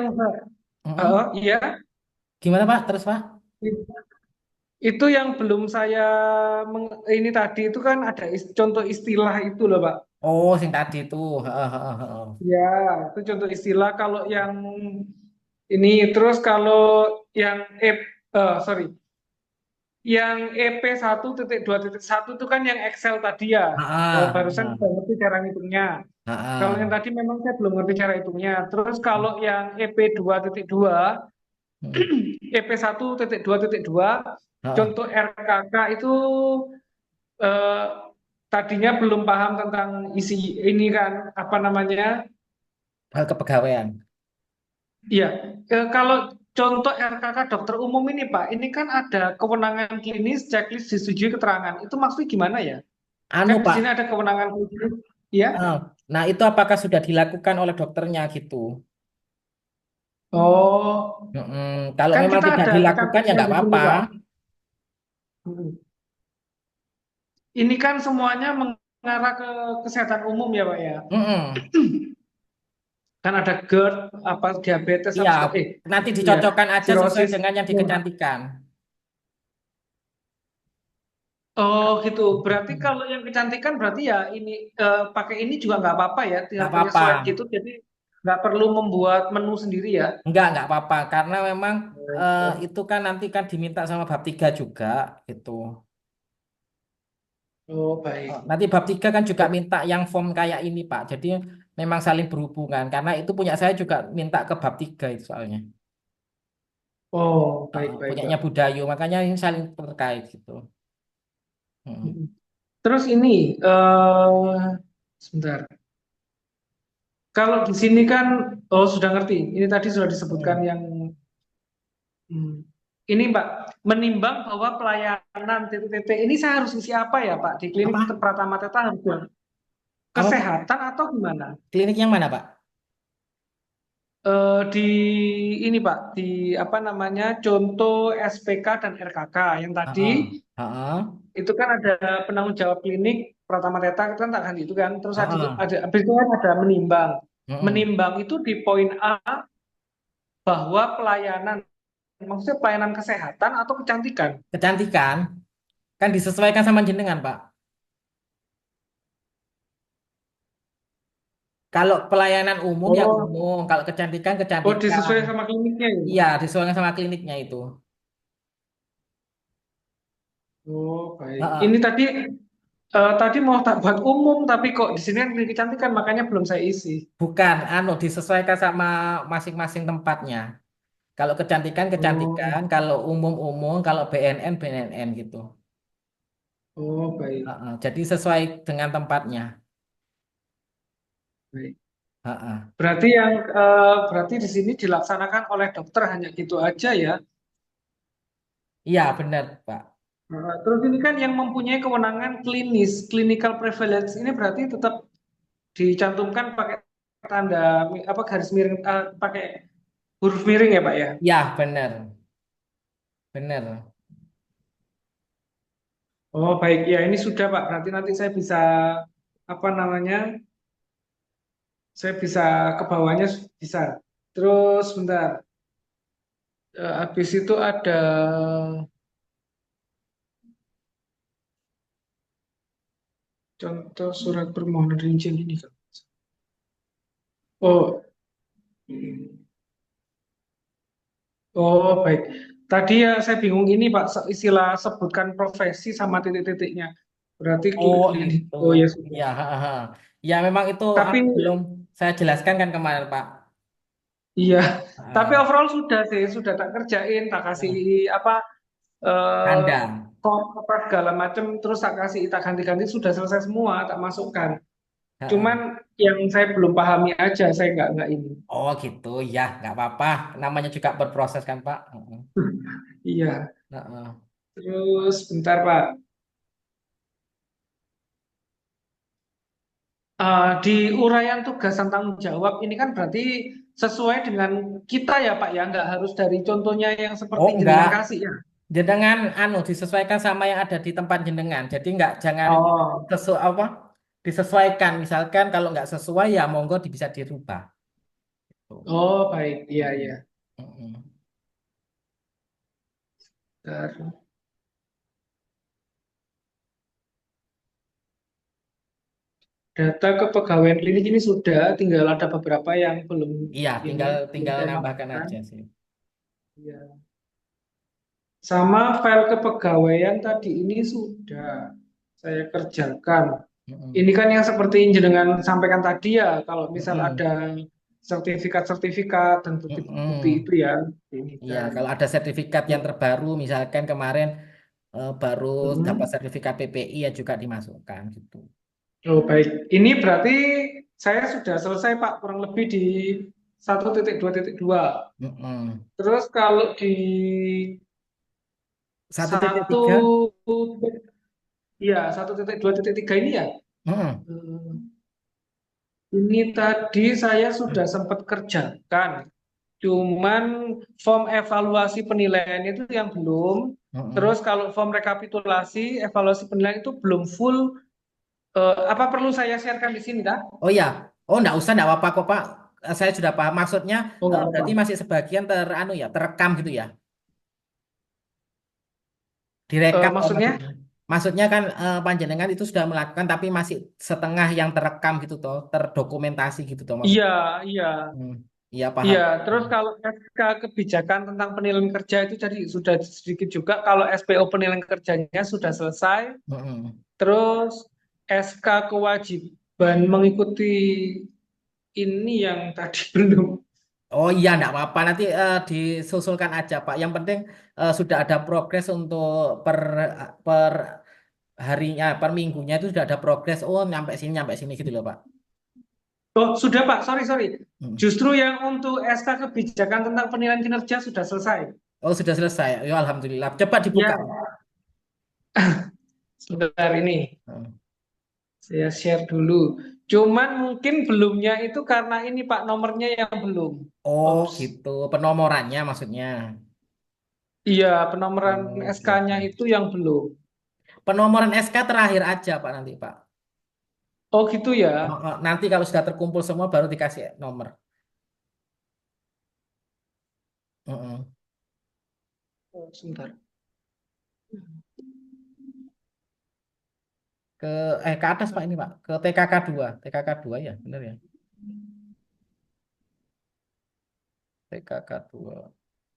mm-mm. iya, Gimana Pak? Terus Pak? itu yang belum saya ini tadi itu kan ada contoh istilah itu loh, Pak. Oh, sing tadi itu. Heeh, heeh, heeh. Ya, itu contoh istilah. Kalau yang ini, terus kalau yang sorry, yang EP1.2.1 itu kan yang Excel tadi ya. Heeh, Barusan heeh, sudah ngerti cara ngitungnya. Kalau heeh. yang tadi memang saya belum ngerti cara hitungnya. Terus kalau yang EP2.2, Hmm, EP1.2.2, heeh. contoh RKK itu eh, tadinya belum paham tentang isi ini kan, apa namanya? Hal kepegawaian. Iya, kalau contoh RKK dokter umum ini Pak, ini kan ada kewenangan klinis, checklist disetujui keterangan. Itu maksudnya gimana ya? Kan Anu di sini Pak, ada kewenangan klinis, ya? nah itu apakah sudah dilakukan oleh dokternya gitu? Oh, Mm-mm. Kalau kan memang kita tidak ada dilakukan ya kecantikan nggak di sini apa-apa. Pak. Hmm. Ini kan semuanya mengarah ke kesehatan umum ya Pak ya. Mm-mm. Kan ada GERD, apa diabetes, Iya, apa nanti iya, dicocokkan aja sesuai sirosis. dengan yang Ya. dikecantikan. Oh gitu. Berarti kalau yang kecantikan berarti ya ini pakai ini juga nggak apa-apa ya, Nggak tinggal apa-apa. penyesuaian gitu. Jadi nggak perlu membuat menu sendiri ya. Nggak apa-apa. Karena memang itu kan nanti kan diminta sama bab 3 juga gitu. Oh baik. Nanti bab 3 kan juga minta yang form kayak ini, Pak. Jadi memang saling berhubungan. Karena itu punya saya juga minta ke bab 3 itu soalnya. Oh baik baik Punyanya Pak. Budayo. Makanya ini saling terkait gitu. Mm. Mm-mm. Terus ini sebentar. Kalau di sini kan, oh sudah ngerti. Ini tadi sudah disebutkan Mm. yang ini Mbak, menimbang bahwa pelayanan titik-titik ini saya harus isi apa ya Pak di klinik Apa? Pratama Teta harus Apa, Pak? kesehatan atau gimana? Klinik yang mana, Pak? Di ini Pak, di apa namanya, contoh SPK dan RKK yang tadi Heeh. Heeh. itu kan ada penanggung jawab klinik Pratama Teta kan tak kan itu kan, terus Heeh. ada habis itu kan ada menimbang. Mm-mm. Menimbang itu di poin A bahwa pelayanan, maksudnya pelayanan kesehatan atau kecantikan. Kecantikan kan disesuaikan sama jenengan, Pak. Kalau pelayanan umum ya Oh, umum, kalau kecantikan oh kecantikan. disesuaikan sama kliniknya ya. Iya, disesuaikan sama kliniknya itu. Oh baik. Heeh. Ini tadi tadi mau tak buat umum tapi kok di sini kan klinik kecantikan makanya belum saya isi. Bukan, disesuaikan sama masing-masing tempatnya. Kalau kecantikan Oh, kecantikan, kalau umum umum, kalau BNN BNN gitu. oh baik, Heeh. Jadi sesuai dengan tempatnya. baik. Heeh. Berarti di sini dilaksanakan oleh dokter hanya gitu aja ya. Iya, benar, Pak. Terus ini kan yang mempunyai kewenangan klinis, clinical prevalence ini berarti tetap dicantumkan pakai tanda apa garis miring, pakai huruf miring ya Pak ya. Iya, benar. Benar. Oh baik ya ini sudah Pak. Berarti nanti saya bisa apa namanya? Saya bisa ke bawahnya bisa. Terus bentar. Habis itu ada contoh surat permohonan rincian ini kan. Oh, oh baik. Tadi ya saya bingung ini Pak, istilah sebutkan profesi sama titik-titiknya. Berarti Oh, klinik. itu. Oh ya sudah. Ya, ya memang itu Tapi belum saya jelaskan kan kemarin, Pak. iya, tapi Ah, overall sudah sih, sudah tak kerjain, tak kasih ah. apa eh Kandang. kok apa segala macam, terus tak kasih tak ganti-ganti sudah selesai semua, tak masukkan. Cuman yang saya belum pahami aja, saya nggak ini. Oh gitu, ya nggak apa-apa. Namanya juga berproses kan, Pak. Iya. Heeh. Terus bentar Pak. Di uraian tugas dan tanggung jawab ini kan berarti sesuai dengan kita ya Pak ya, nggak harus dari contohnya yang seperti Oh enggak, jenengan kasih ya. jenengan disesuaikan sama yang ada di tempat jenengan. Jadi enggak jangan Oh, apa disesuaikan. Misalkan kalau nggak sesuai ya monggo bisa dirubah. Tuh. Oh, baik. Iya, iya. Mm-mm. Mm-mm. Bentar. Data kepegawaian klinik ini sudah, tinggal ada beberapa yang belum Iya, ini, tinggal belum tinggal saya nambahkan masukkan. aja sih. Iya. Sama file kepegawaian tadi ini sudah saya kerjakan. Mm-mm. Ini kan yang seperti jenengan sampaikan tadi ya, kalau misal Mm-mm. ada sertifikat-sertifikat dan bukti-bukti Mm-mm. itu ya, ini Iya, kan. kalau ada sertifikat yang terbaru, misalkan kemarin baru dapat Hmm. sertifikat PPI ya juga dimasukkan gitu. Oh, baik. Ini berarti saya sudah selesai Pak, kurang lebih di 1.2.2. Mm-mm. Terus kalau di 1.3. satu, ya 1.2.3 ini ya, Mm-mm. hmm, ini tadi saya sudah sempat kerjakan. Cuman form evaluasi penilaian itu yang belum. Mm-mm. Terus kalau form rekapitulasi evaluasi penilaian itu belum full. Apa perlu saya sharekan di sini, Kak? Oh ya, oh enggak apa-apa kok Pak. Saya sudah paham. Maksudnya Oh, nggak berarti apa-apa. masih sebagian teranu ya, terekam gitu ya, direkam Maksudnya? maksudnya. Maksudnya kan panjenengan itu sudah melakukan tapi masih setengah yang terekam gitu toh, terdokumentasi gitu toh maksud. Iya, iya. Hmm, iya paham. Iya, terus kalau SK kebijakan tentang penilaian kerja itu jadi sudah sedikit juga. Kalau SPO penilaian kerjanya sudah selesai. Mm-mm. Terus SK kewajiban mengikuti ini yang tadi belum. Oh iya, enggak apa-apa. Nanti disusulkan aja, Pak. Yang penting sudah ada progres untuk per harinya, per minggunya itu sudah ada progres. Oh, nyampe sini gitu loh, Pak. Oh, sudah Pak, sorry, sorry. Hmm. Justru yang untuk SK kebijakan tentang penilaian kinerja sudah selesai. Oh, sudah selesai. Ya, alhamdulillah. Coba dibuka. Ya, sebentar ini. Hmm. Saya share dulu. Cuman mungkin belumnya itu karena ini Pak, nomornya yang belum. Oh, Ops. gitu. Penomorannya maksudnya. Iya, penomoran Oh, oke, SK-nya oke. itu yang belum. Penomoran SK terakhir aja, Pak, nanti, Pak. Oh, gitu ya. Nanti kalau sudah terkumpul semua baru dikasih nomor. Mm-mm. Oh, sebentar. Ke ke atas, Pak, ini, Pak. Ke TKK 2. TKK 2 ya, benar ya? TKK 2.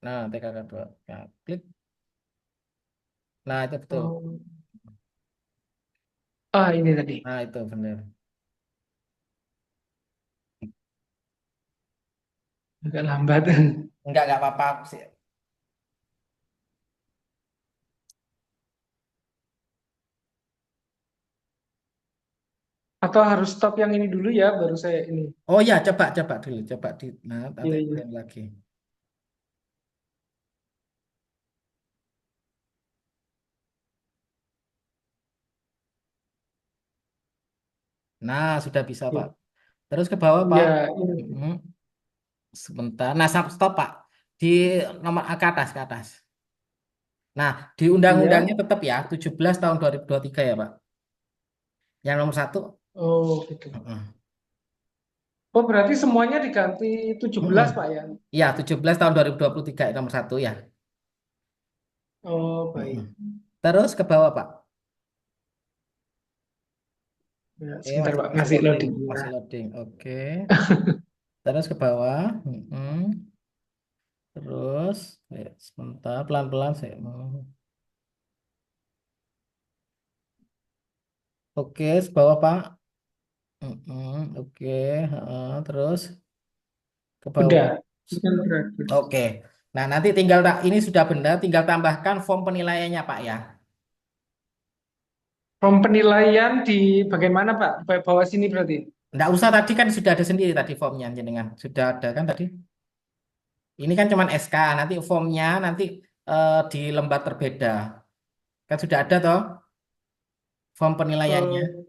Nah, TKK 2. Ya, klik. Nah, itu betul. Oh. Ah, ini tadi. Nah, itu benar. Agak lambat. Enggak apa-apa sih. Atau harus stop yang ini dulu ya, baru saya ini. Oh ya, coba dulu, coba di. Nah, nanti Iya, iya. yang lagi. Nah, sudah bisa, Pak. Iya, Terus ke bawah, Pak. iya, ini. Mm, Sebentar. Nah, stop, Pak. Di nomor ke atas, ke atas. Nah, di undang-undangnya Iya. tetap ya, 17 tahun 2023 ya, Pak. Yang nomor 1. Oh, gitu. Mm-mm. Oh, berarti semuanya diganti 17 Mm-mm. Pak ya? Ya, 17 tahun 2023 nomor 1 ya. Oh, Mm-mm. baik. Terus ke bawah, Pak. Ya, Oke, sebentar masih Pak, masih ngasih loading, loading. masih Ya. loading. Oke. Terus ke bawah. Mm-mm. Terus, sebentar, pelan-pelan saya mau. Oke, ke bawah, Pak. Mm-mm. Oke, terus ke bawah. Udah. Ini kan progress. Oke. Nah, nanti tinggal ini sudah benar, tinggal tambahkan form penilaiannya, Pak ya. Form penilaian di bagian mana Pak? Di bawah sini berarti? Nggak usah tadi kan sudah ada sendiri tadi formnya, jenengan. Sudah ada kan tadi? Ini kan cuman SK, nanti formnya nanti di lembar terbeda. Kan sudah ada toh form penilaiannya. Eh,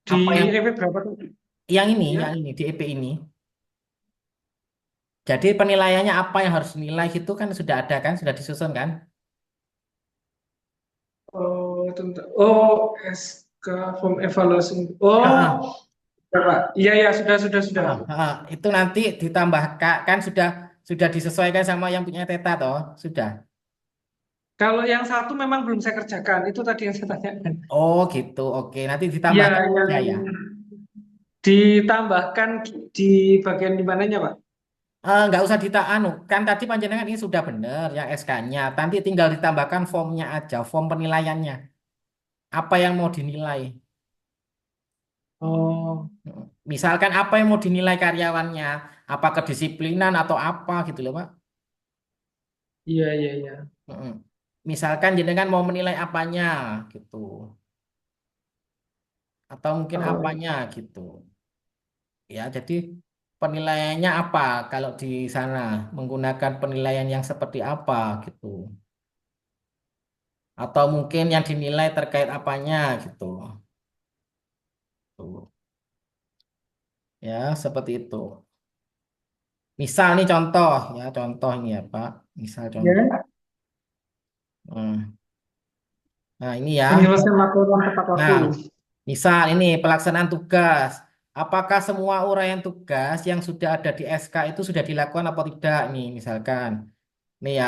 di Apa yang EP berapa tuh? yang Ya. ini di EP ini. Jadi penilaiannya apa yang harus dinilai itu kan sudah ada kan, sudah disusun kan? Oh, tentang. Oh, SK. ke form evaluasi. Heeh, Oh, ya, Pak. Iya, ya, sudah. heeh, heeh. Itu nanti ditambah kan sudah disesuaikan sama yang punya Teta toh, sudah. Kalau yang satu memang belum saya kerjakan, itu tadi yang saya tanyakan. Oh gitu, oke. Nanti Iya, ditambahkan yang aja ya. ditambahkan di bagian di mananya, Pak? Nggak usah anu, kan tadi panjenengan ini sudah benar yang SK-nya. Nanti tinggal ditambahkan formnya aja, form penilaiannya. Apa yang mau dinilai? Oh, Misalkan apa yang mau dinilai karyawannya, apa kedisiplinan atau apa gitu loh Pak. iya. Mm-mm. Misalkan jenengan mau menilai apanya gitu, atau mungkin Oh, apanya gitu. Ya, jadi penilaiannya apa kalau di sana menggunakan penilaian yang seperti apa gitu. Atau mungkin yang dinilai terkait apanya gitu. Tuh. Ya, seperti itu. Misal nih contoh ya, contoh ini ya Pak. Misal contoh. ya. Nah, ini ya. Penyelesaian laporan tepat waktu. Nah, misal ini pelaksanaan tugas. Apakah semua uraian tugas yang sudah ada di SK itu sudah dilakukan atau tidak nih, misalkan. Nih ya,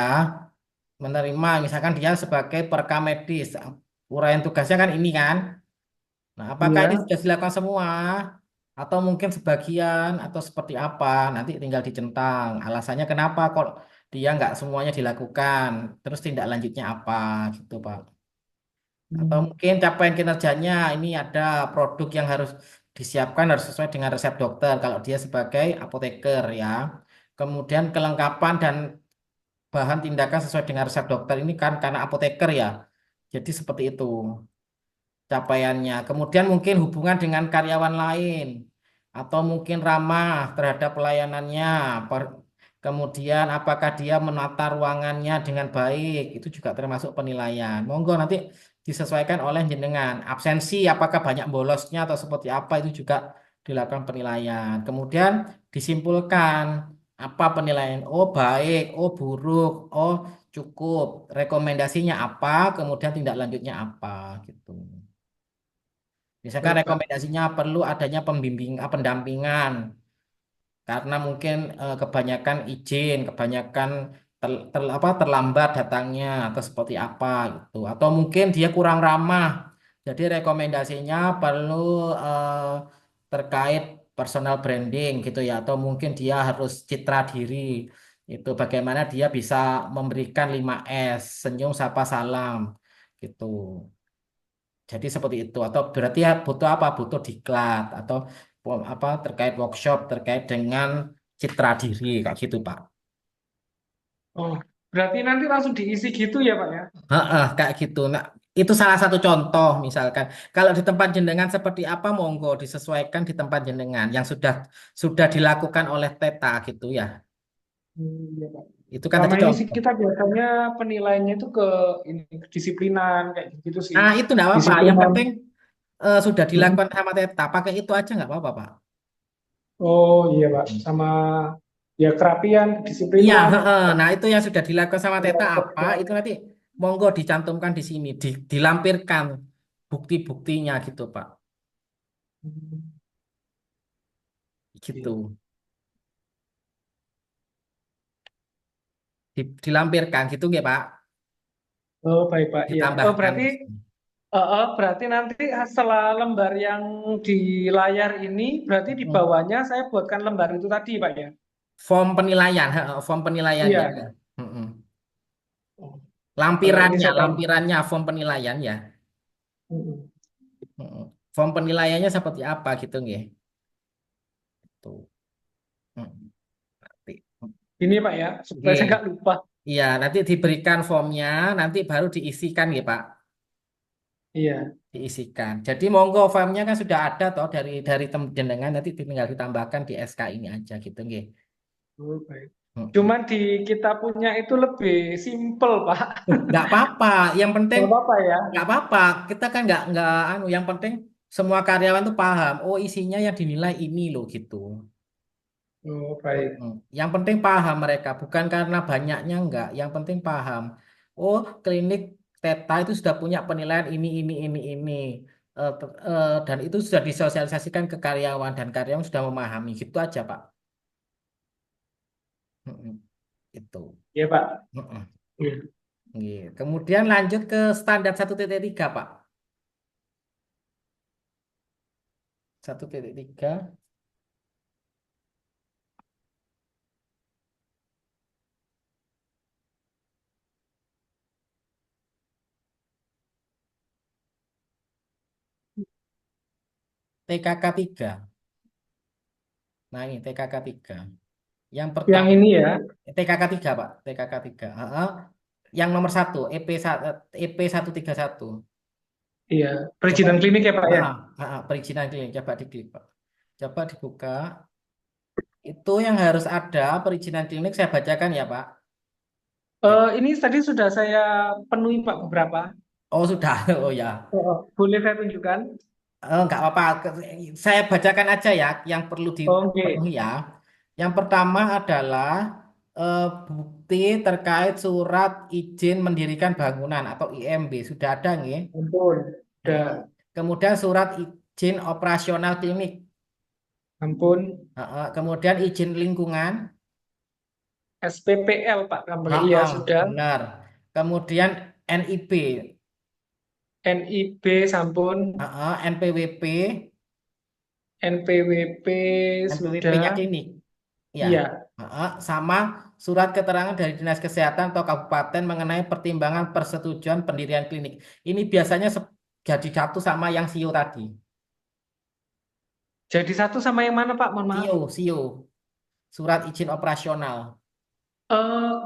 menerima misalkan dia sebagai perekam medis. Uraian tugasnya kan ini kan. Nah, apakah ini Iya. sudah dilakukan semua? Atau mungkin sebagian atau seperti apa? Nanti tinggal dicentang. Alasannya kenapa kok dia nggak semuanya dilakukan? Terus tindak lanjutnya apa gitu, Pak? Atau Hmm. mungkin capaian kinerjanya ini ada produk yang harus disiapkan harus sesuai dengan resep dokter kalau dia sebagai apoteker ya. Kemudian kelengkapan dan bahan tindakan sesuai dengan resep dokter ini kan karena apoteker ya. Jadi seperti itu capaiannya. Kemudian mungkin hubungan dengan karyawan lain atau mungkin ramah terhadap pelayanannya. Kemudian apakah dia menata ruangannya dengan baik, itu juga termasuk penilaian. Monggo nanti disesuaikan oleh jenengan. Absensi apakah banyak bolosnya atau seperti apa itu juga dilakukan penilaian. Kemudian disimpulkan apa penilaian. Oh baik, oh buruk, oh cukup. Rekomendasinya apa, kemudian tindak lanjutnya apa gitu. Misalkan Baik, Pak. rekomendasinya perlu adanya pendampingan karena mungkin kebanyakan izin, kebanyakan terlambat datangnya atau seperti apa gitu. Atau mungkin dia kurang ramah. Jadi rekomendasinya perlu eh, terkait personal branding gitu ya. Atau mungkin dia harus citra diri. Itu bagaimana dia bisa memberikan 5S, senyum, sapa, salam gitu. Jadi seperti itu atau berarti ya butuh apa? Butuh diklat atau apa terkait workshop terkait dengan citra diri kayak gitu, Pak. Oh, berarti nanti langsung diisi gitu ya, Pak ya? Heeh, kayak gitu. Nah, itu salah satu contoh misalkan. Kalau di tempat jenengan seperti apa, monggo disesuaikan di tempat jenengan yang sudah dilakukan oleh Teta gitu ya. Iya, Pak. Itu kan Selama tadi ini sih contoh. kita biasanya penilaiannya itu ke ini kedisiplinan kayak gitu sih. Nah, itu enggak apa-apa. Yang Disiplinan. penting sudah Mm-mm. dilakukan sama Teta. Pakai itu aja nggak apa-apa, Pak. Oh iya, Pak. Sama ya kerapian, Iya, kedisiplinan, heeh. Nah itu yang sudah dilakukan sama Teta cara apa? kerja. Itu nanti monggo dicantumkan di sini, dilampirkan bukti-buktinya gitu, Pak. Hmm, Gitu, iya. dilampirkan gitu nggih, Pak. Oh baik, Pak. Iya. Oh Ditambahkan berarti di sini. berarti nanti setelah lembar yang di layar ini, berarti di Hmm. bawahnya saya buatkan lembar itu tadi, Pak ya? Form penilaian, heeh, form penilaiannya. Iya. Heeh. Oh, kalau ini Lampirannya, saya tahu. lampirannya form penilaian ya. Mm-mm. Heeh. Form penilaiannya seperti apa gitu nggih. Tuh. Heeh. Nanti. Ini Pak ya, supaya saya Oke. nggak lupa. Iya, nanti diberikan formnya, nanti baru diisikan ya Pak. Iya. Diisikan. Jadi monggo formnya kan sudah ada toh dari jenengan nanti tinggal ditambahkan di SK ini aja gitu nggih. Oh, baik. Mm-mm. Cuman di kita punya itu lebih simple, Pak. Nggak apa-apa, yang penting Nggak apa-apa ya. nggak apa-apa. Kita kan nggak anu, yang penting semua karyawan tuh paham. Oh isinya yang dinilai ini loh gitu. Oh, baik. Mm. Yang penting paham mereka, bukan karena banyaknya enggak. Yang penting paham. Oh klinik Teta itu sudah punya penilaian ini. dan itu sudah disosialisasikan ke karyawan dan karyawan sudah memahami gitu aja Pak. Mm-mm. Itu. Ya Pak. Mm-mm. Iya. Iya. Kemudian lanjut ke standar 1.3 Pak. 1.3 TKK 3. Nah ini TKK 3. Yang Yang pertama ini ya. TKK 3 Pak. TKK 3. Heeh. Yang nomor satu EP131. Iya. Coba Perizinan klinik ya Pak ya. perizinan klinik coba diklik Pak. Coba dibuka. Itu yang harus ada perizinan klinik saya bacakan ya Pak. Ini tadi sudah saya penuhi Pak beberapa. Oh sudah, oh ya. Boleh saya tunjukkan? Nggak apa-apa. Saya bacakan aja ya yang perlu Oke. dipenuhi ya. Yang pertama adalah bukti terkait surat izin mendirikan bangunan atau IMB sudah ada nggih? Ampun. Mm-mm. Udah. Kemudian surat izin operasional klinik. Ampun. Kemudian izin lingkungan. SPPL Pak Kambali. Iya Heeh, sudah. benar. Kemudian NIB, NIB sampun. NPWP, NPWP NPWP-nya sudah. klinik. Ya, Iya. sama surat keterangan dari Dinas Kesehatan atau Kabupaten mengenai pertimbangan persetujuan pendirian klinik. Ini biasanya jadi satu sama yang SIO tadi. Jadi satu sama yang mana Pak? Mohon maaf. SIO, surat izin operasional. Eh,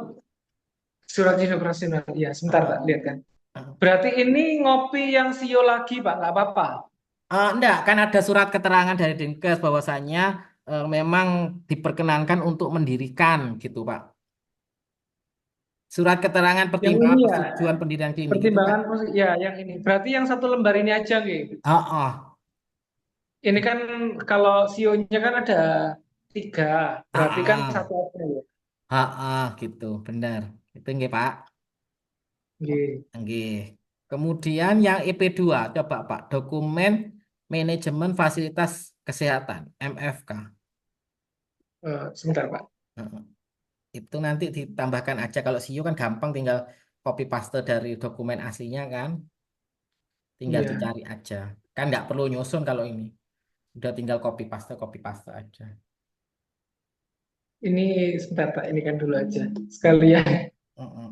Surat izin operasional. Iya, sebentar Heeh. Pak, lihat kan. Heeh. Berarti ini ngopi yang sio lagi Pak, nggak apa-apa. Enggak, kan ada surat keterangan dari Dinkes bahwasannya memang diperkenankan untuk mendirikan gitu, Pak. Surat keterangan Yang pertimbangan ini ya, persetujuan pendirian klinik itu kan. pertimbangan ya yang ini. Berarti yang satu lembar ini aja gitu. Oh, oh. Ini kan kalau sionya kan ada tiga, berarti kan satu Ah, aja ya. gitu, benar. Itu nggih, Pak. Oke. Nggih. Kemudian yang EP2, coba Pak, dokumen manajemen fasilitas kesehatan, MFK. Sebentar Pak. Heeh. Itu nanti ditambahkan aja kalau SIO kan gampang tinggal copy paste dari dokumen aslinya kan, tinggal Iya, dicari aja. Kan nggak perlu nyusun kalau ini. Udah tinggal copy paste aja. ini sebentar Pak, ini kan dulu aja. Sekalian. Heeh.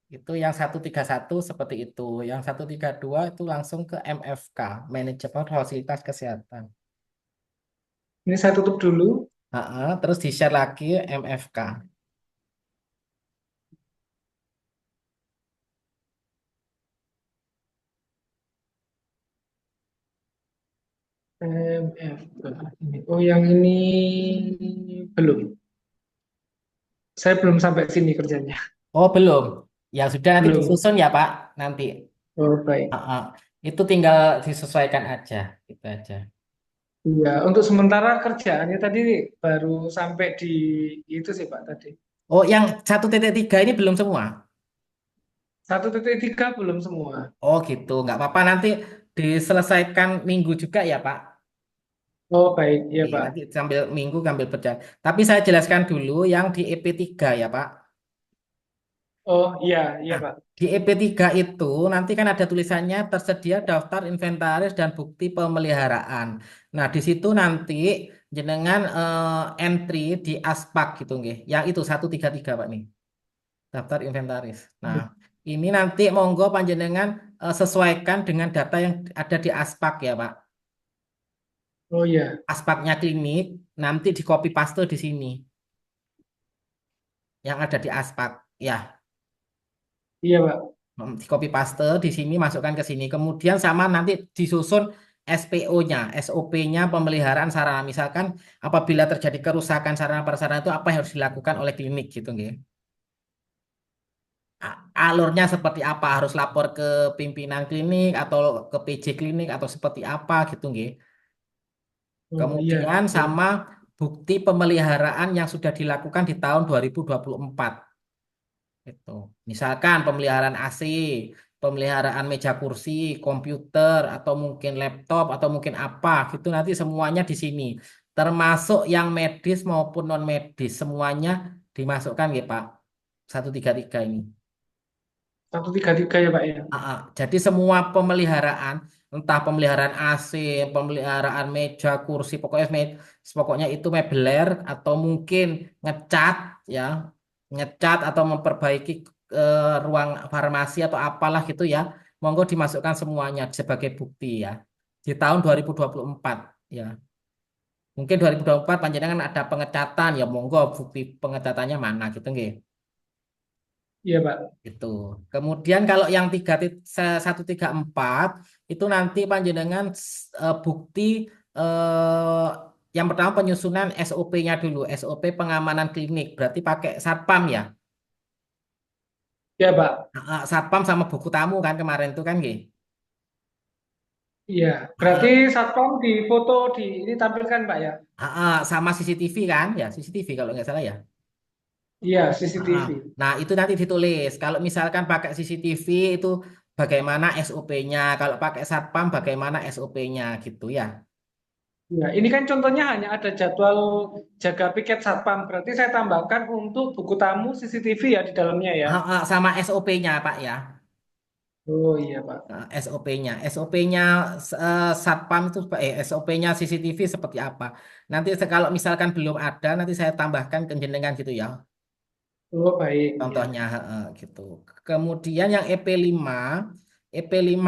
Itu yang 131 seperti itu. Yang 132 itu langsung ke MFK, Manajemen Fasilitas Kesehatan. Ini saya tutup dulu. Terus di-share lagi MFK. MF. Oh, yang ini belum. Saya belum sampai sini kerjanya. Oh, belum. Ya sudah nanti Belum. disusun ya, Pak. Nanti. Oh, baik. Heeh. Itu tinggal disesuaikan aja. Gitu aja. Iya, untuk sementara kerjaannya tadi baru sampai di itu sih Pak tadi. Oh, yang 1.3 ini belum semua. 1.3 belum semua. Oh, gitu. Nggak apa-apa. Nanti diselesaikan minggu juga ya, Pak. Oh, baik. Iya, Oke, Pak. nanti sambil minggu sambil berjalan. Tapi saya jelaskan dulu yang di EP3 ya, Pak. Oh, iya, iya, Nah, Pak. di EP3 itu nanti kan ada tulisannya tersedia daftar inventaris dan bukti pemeliharaan. Nah, di situ nanti jenengan entry di Aspak gitu nggih. Yang itu 133 Pak nih, daftar inventaris. Nah, ini nanti monggo panjenengan sesuaikan dengan data yang ada di Aspak ya, Pak. Oh, iya. Aspaknya klinik nanti di copy paste di sini yang ada di Aspak. Ya, Iya, Pak. di copy paste di sini masukkan ke sini. Kemudian sama nanti disusun SPO-nya, SOP-nya pemeliharaan sarana. Misalkan apabila terjadi kerusakan sarana prasarana itu apa yang harus dilakukan oleh klinik gitu nggih. Alurnya seperti apa? Harus lapor ke pimpinan klinik atau ke PJ klinik atau seperti apa gitu nggih. Oh, iya. Kemudian Baik. sama bukti pemeliharaan yang sudah dilakukan di tahun 2024. Itu. Misalkan pemeliharaan AC, pemeliharaan meja kursi, komputer, atau mungkin laptop, atau mungkin apa gitu nanti semuanya di sini. Termasuk yang medis maupun non medis semuanya dimasukkan ya Pak. 133 ini. 133 ya Pak ya. Jadi semua pemeliharaan, entah pemeliharaan AC, pemeliharaan meja, kursi, pokoknya itu mebeler atau mungkin ngecat ya, ngecat atau memperbaiki ruang farmasi atau apalah gitu ya, monggo dimasukkan semuanya sebagai bukti ya. Di tahun 2024 ya. Mungkin 2024 panjenengan ada pengecatan ya, monggo bukti pengecatannya mana gitu nggih. Iya Pak. Gitu. Kemudian kalau yang 134 itu nanti panjenengan bukti eh, yang pertama penyusunan SOP-nya dulu, SOP pengamanan klinik. Berarti pakai satpam ya. Iya Pak. Satpam sama buku tamu kan kemarin itu kan nggih. Iya. Berarti Ah, satpam di foto di ini tampilkan Pak ya. sama CCTV kan ya, CCTV kalau nggak salah ya. Iya, Ah, CCTV. Nah, itu nanti ditulis. Kalau misalkan pakai CCTV itu bagaimana SOP-nya, kalau pakai satpam bagaimana SOP-nya gitu ya. Ya, ini kan contohnya hanya ada jadwal jaga piket satpam. Berarti saya tambahkan untuk buku tamu CCTV ya di dalamnya ya. Sama SOP-nya Pak ya. Oh iya Pak. SOP-nya. SOP-nya Satpam itu SOP-nya CCTV seperti apa. Nanti kalau misalkan belum ada nanti saya tambahkan ke jenengan gitu ya. Oh baik. Ya. Contohnya gitu. Kemudian yang EP5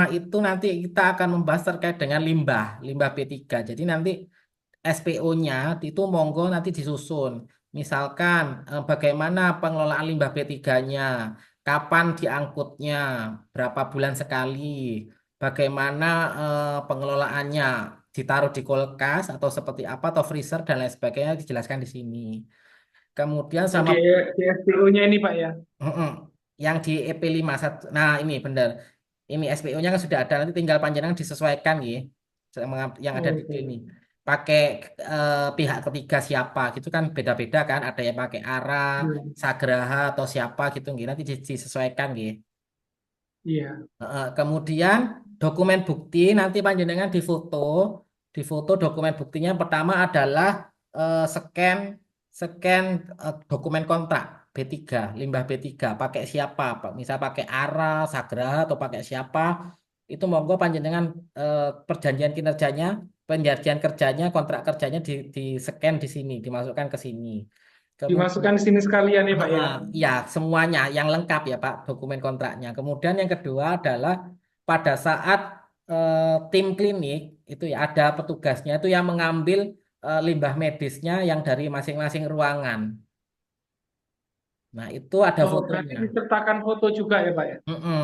itu nanti kita akan membahas terkait dengan limbah, limbah B3. Jadi nanti SPO-nya itu monggo nanti disusun. Misalkan bagaimana pengelolaan limbah B3-nya, kapan diangkutnya, berapa bulan sekali, bagaimana pengelolaannya, ditaruh di kulkas atau seperti apa atau freezer dan lain sebagainya dijelaskan di sini. Kemudian Oh, sama di SPO-nya ini Pak ya. mm-mm, yang di EP5 nah ini benar. Ini SPO-nya kan sudah ada, nanti tinggal panjenengan disesuaikan ya sama yang ada di Oke. sini. Pakai pihak ketiga siapa gitu kan beda-beda kan, ada yang pakai ARA, Iya. Sagraha atau siapa gitu nggih. Nanti disesuaikan nggih. Iya. Kemudian dokumen bukti nanti panjenengan difoto dokumen buktinya pertama adalah scan scan dokumen kontrak B3, limbah B3 pakai siapa, Pak? Misal pakai ARA, Sagraha atau pakai siapa, itu monggo panjenengan perjanjian kinerjanya, perjanjian kerjanya, kontrak kerjanya di scan di sini, dimasukkan ke sini. Kemudian Dimasukkan di sini sekalian ya Pak ya. Ya, semuanya yang lengkap ya Pak, dokumen kontraknya. Kemudian yang kedua adalah pada saat tim klinik itu ya ada petugasnya itu yang mengambil limbah medisnya yang dari masing-masing ruangan. Nah, itu ada Oh, berarti fotonya. disertakan foto juga ya Pak ya. Mm-mm.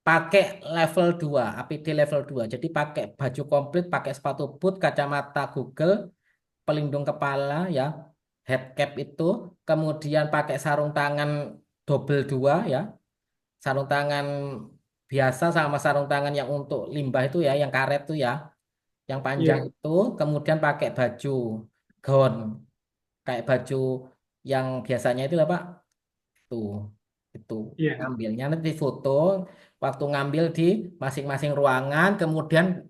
Pakai level 2, APD level 2. Jadi pakai baju komplit, pakai sepatu boot, kacamata Google, pelindung kepala ya, head cap itu, kemudian pakai sarung tangan double 2 ya. Sarung tangan biasa sama sarung tangan yang untuk limbah itu ya, yang karet tuh ya, yang panjang Iya. itu, kemudian pakai baju gaun, kayak baju yang biasanya itu lah Pak, tuh, itu Iya. ngambilnya nanti foto, waktu ngambil di masing-masing ruangan, kemudian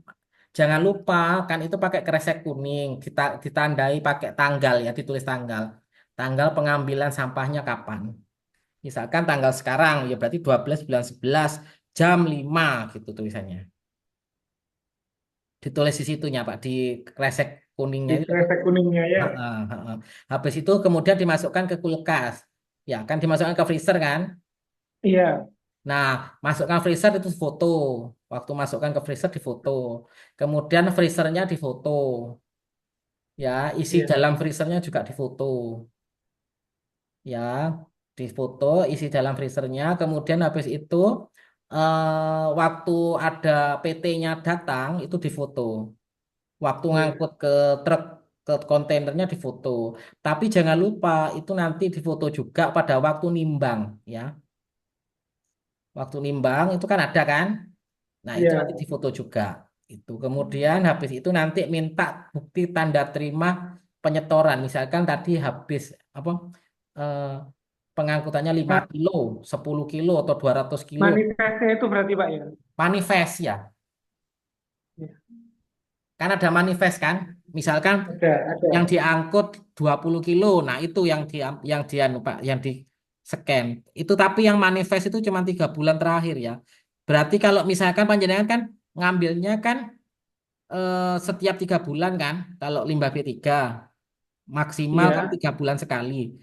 jangan lupa kan itu pakai kresek kuning, kita ditandai pakai tanggal ya, ditulis tanggal pengambilan sampahnya kapan. Misalkan tanggal sekarang, ya berarti 12 bulan 11 jam 5 gitu tulisannya. Ditulis di situnya Pak, di kresek kuningnya Di itu. kresek kuningnya ya. Heeh, heeh. Habis itu kemudian dimasukkan ke kulkas. Ya kan dimasukkan ke freezer kan. Iya. Nah, masukkan freezer itu foto. Waktu masukkan ke freezer difoto. Kemudian freezernya difoto. Ya, isi Iya. dalam freezernya juga difoto. Ya, difoto isi dalam freezernya. Kemudian habis itu waktu ada PT-nya datang itu difoto. Waktu Iya. ngangkut ke truk ke kontainernya difoto. Tapi jangan lupa itu nanti difoto juga pada waktu nimbang ya. Waktu nimbang itu kan ada kan? Nah, itu nanti Iya. difoto juga. Itu. Kemudian habis itu nanti minta bukti tanda terima penyetoran. Misalkan tadi habis apa? pengangkutannya 5 Ma- kilo, 10 kilo atau 200 kilo. Manifestnya itu berarti Pak ya? Manifest ya. Ya, Kan ada manifest kan? Misalkan ada. yang diangkut 20 kilo. Nah, itu yang dia anu, Pak, yang di scan. Itu tapi yang manifest itu cuma 3 bulan terakhir ya. Berarti kalau misalkan panjenengan kan ngambilnya kan setiap 3 bulan kan, kalau limbah B3 maksimal kan Iya. 3 bulan sekali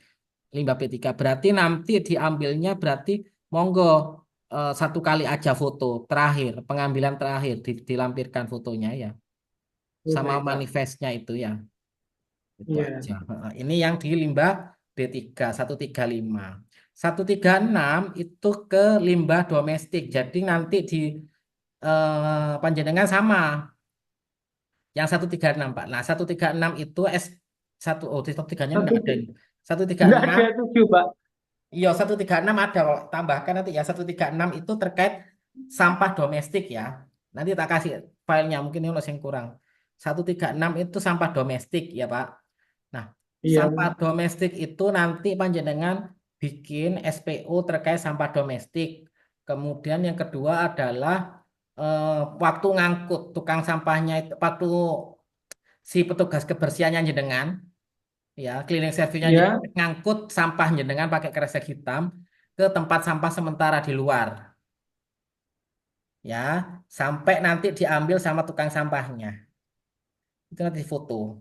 limbah B3. Berarti nanti diambilnya berarti monggo 1 kali aja foto terakhir, pengambilan terakhir dilampirkan fotonya ya, Oh, sama baik Pak. manifestnya itu ya. Itu Iya. aja. Ini yang di limbah B3 135. 136 itu ke limbah domestik. Jadi nanti di panjenengan sama yang 136 Pak. Nah, 136 itu S1 oh di 136 Satu, enggak ada ini. nggak 136 ada 7 Pak. iya 136 ada kok. Tambahkan nanti ya 136 itu terkait sampah domestik ya. Nanti tak kasih filenya mungkin ini yang kurang. 136 itu sampah domestik ya Pak. Nah, Iya. sampah domestik itu nanti panjenengan bikin SPO terkait sampah domestik. Kemudian yang kedua adalah eh, waktu ngangkut tukang sampahnya itu, waktu si petugas kebersihannya jenengan, ya cleaning service-nya Iya. ngangkut sampah jenengan pakai kresek hitam ke tempat sampah sementara di luar, ya sampai nanti diambil sama tukang sampahnya. Itu nanti difoto,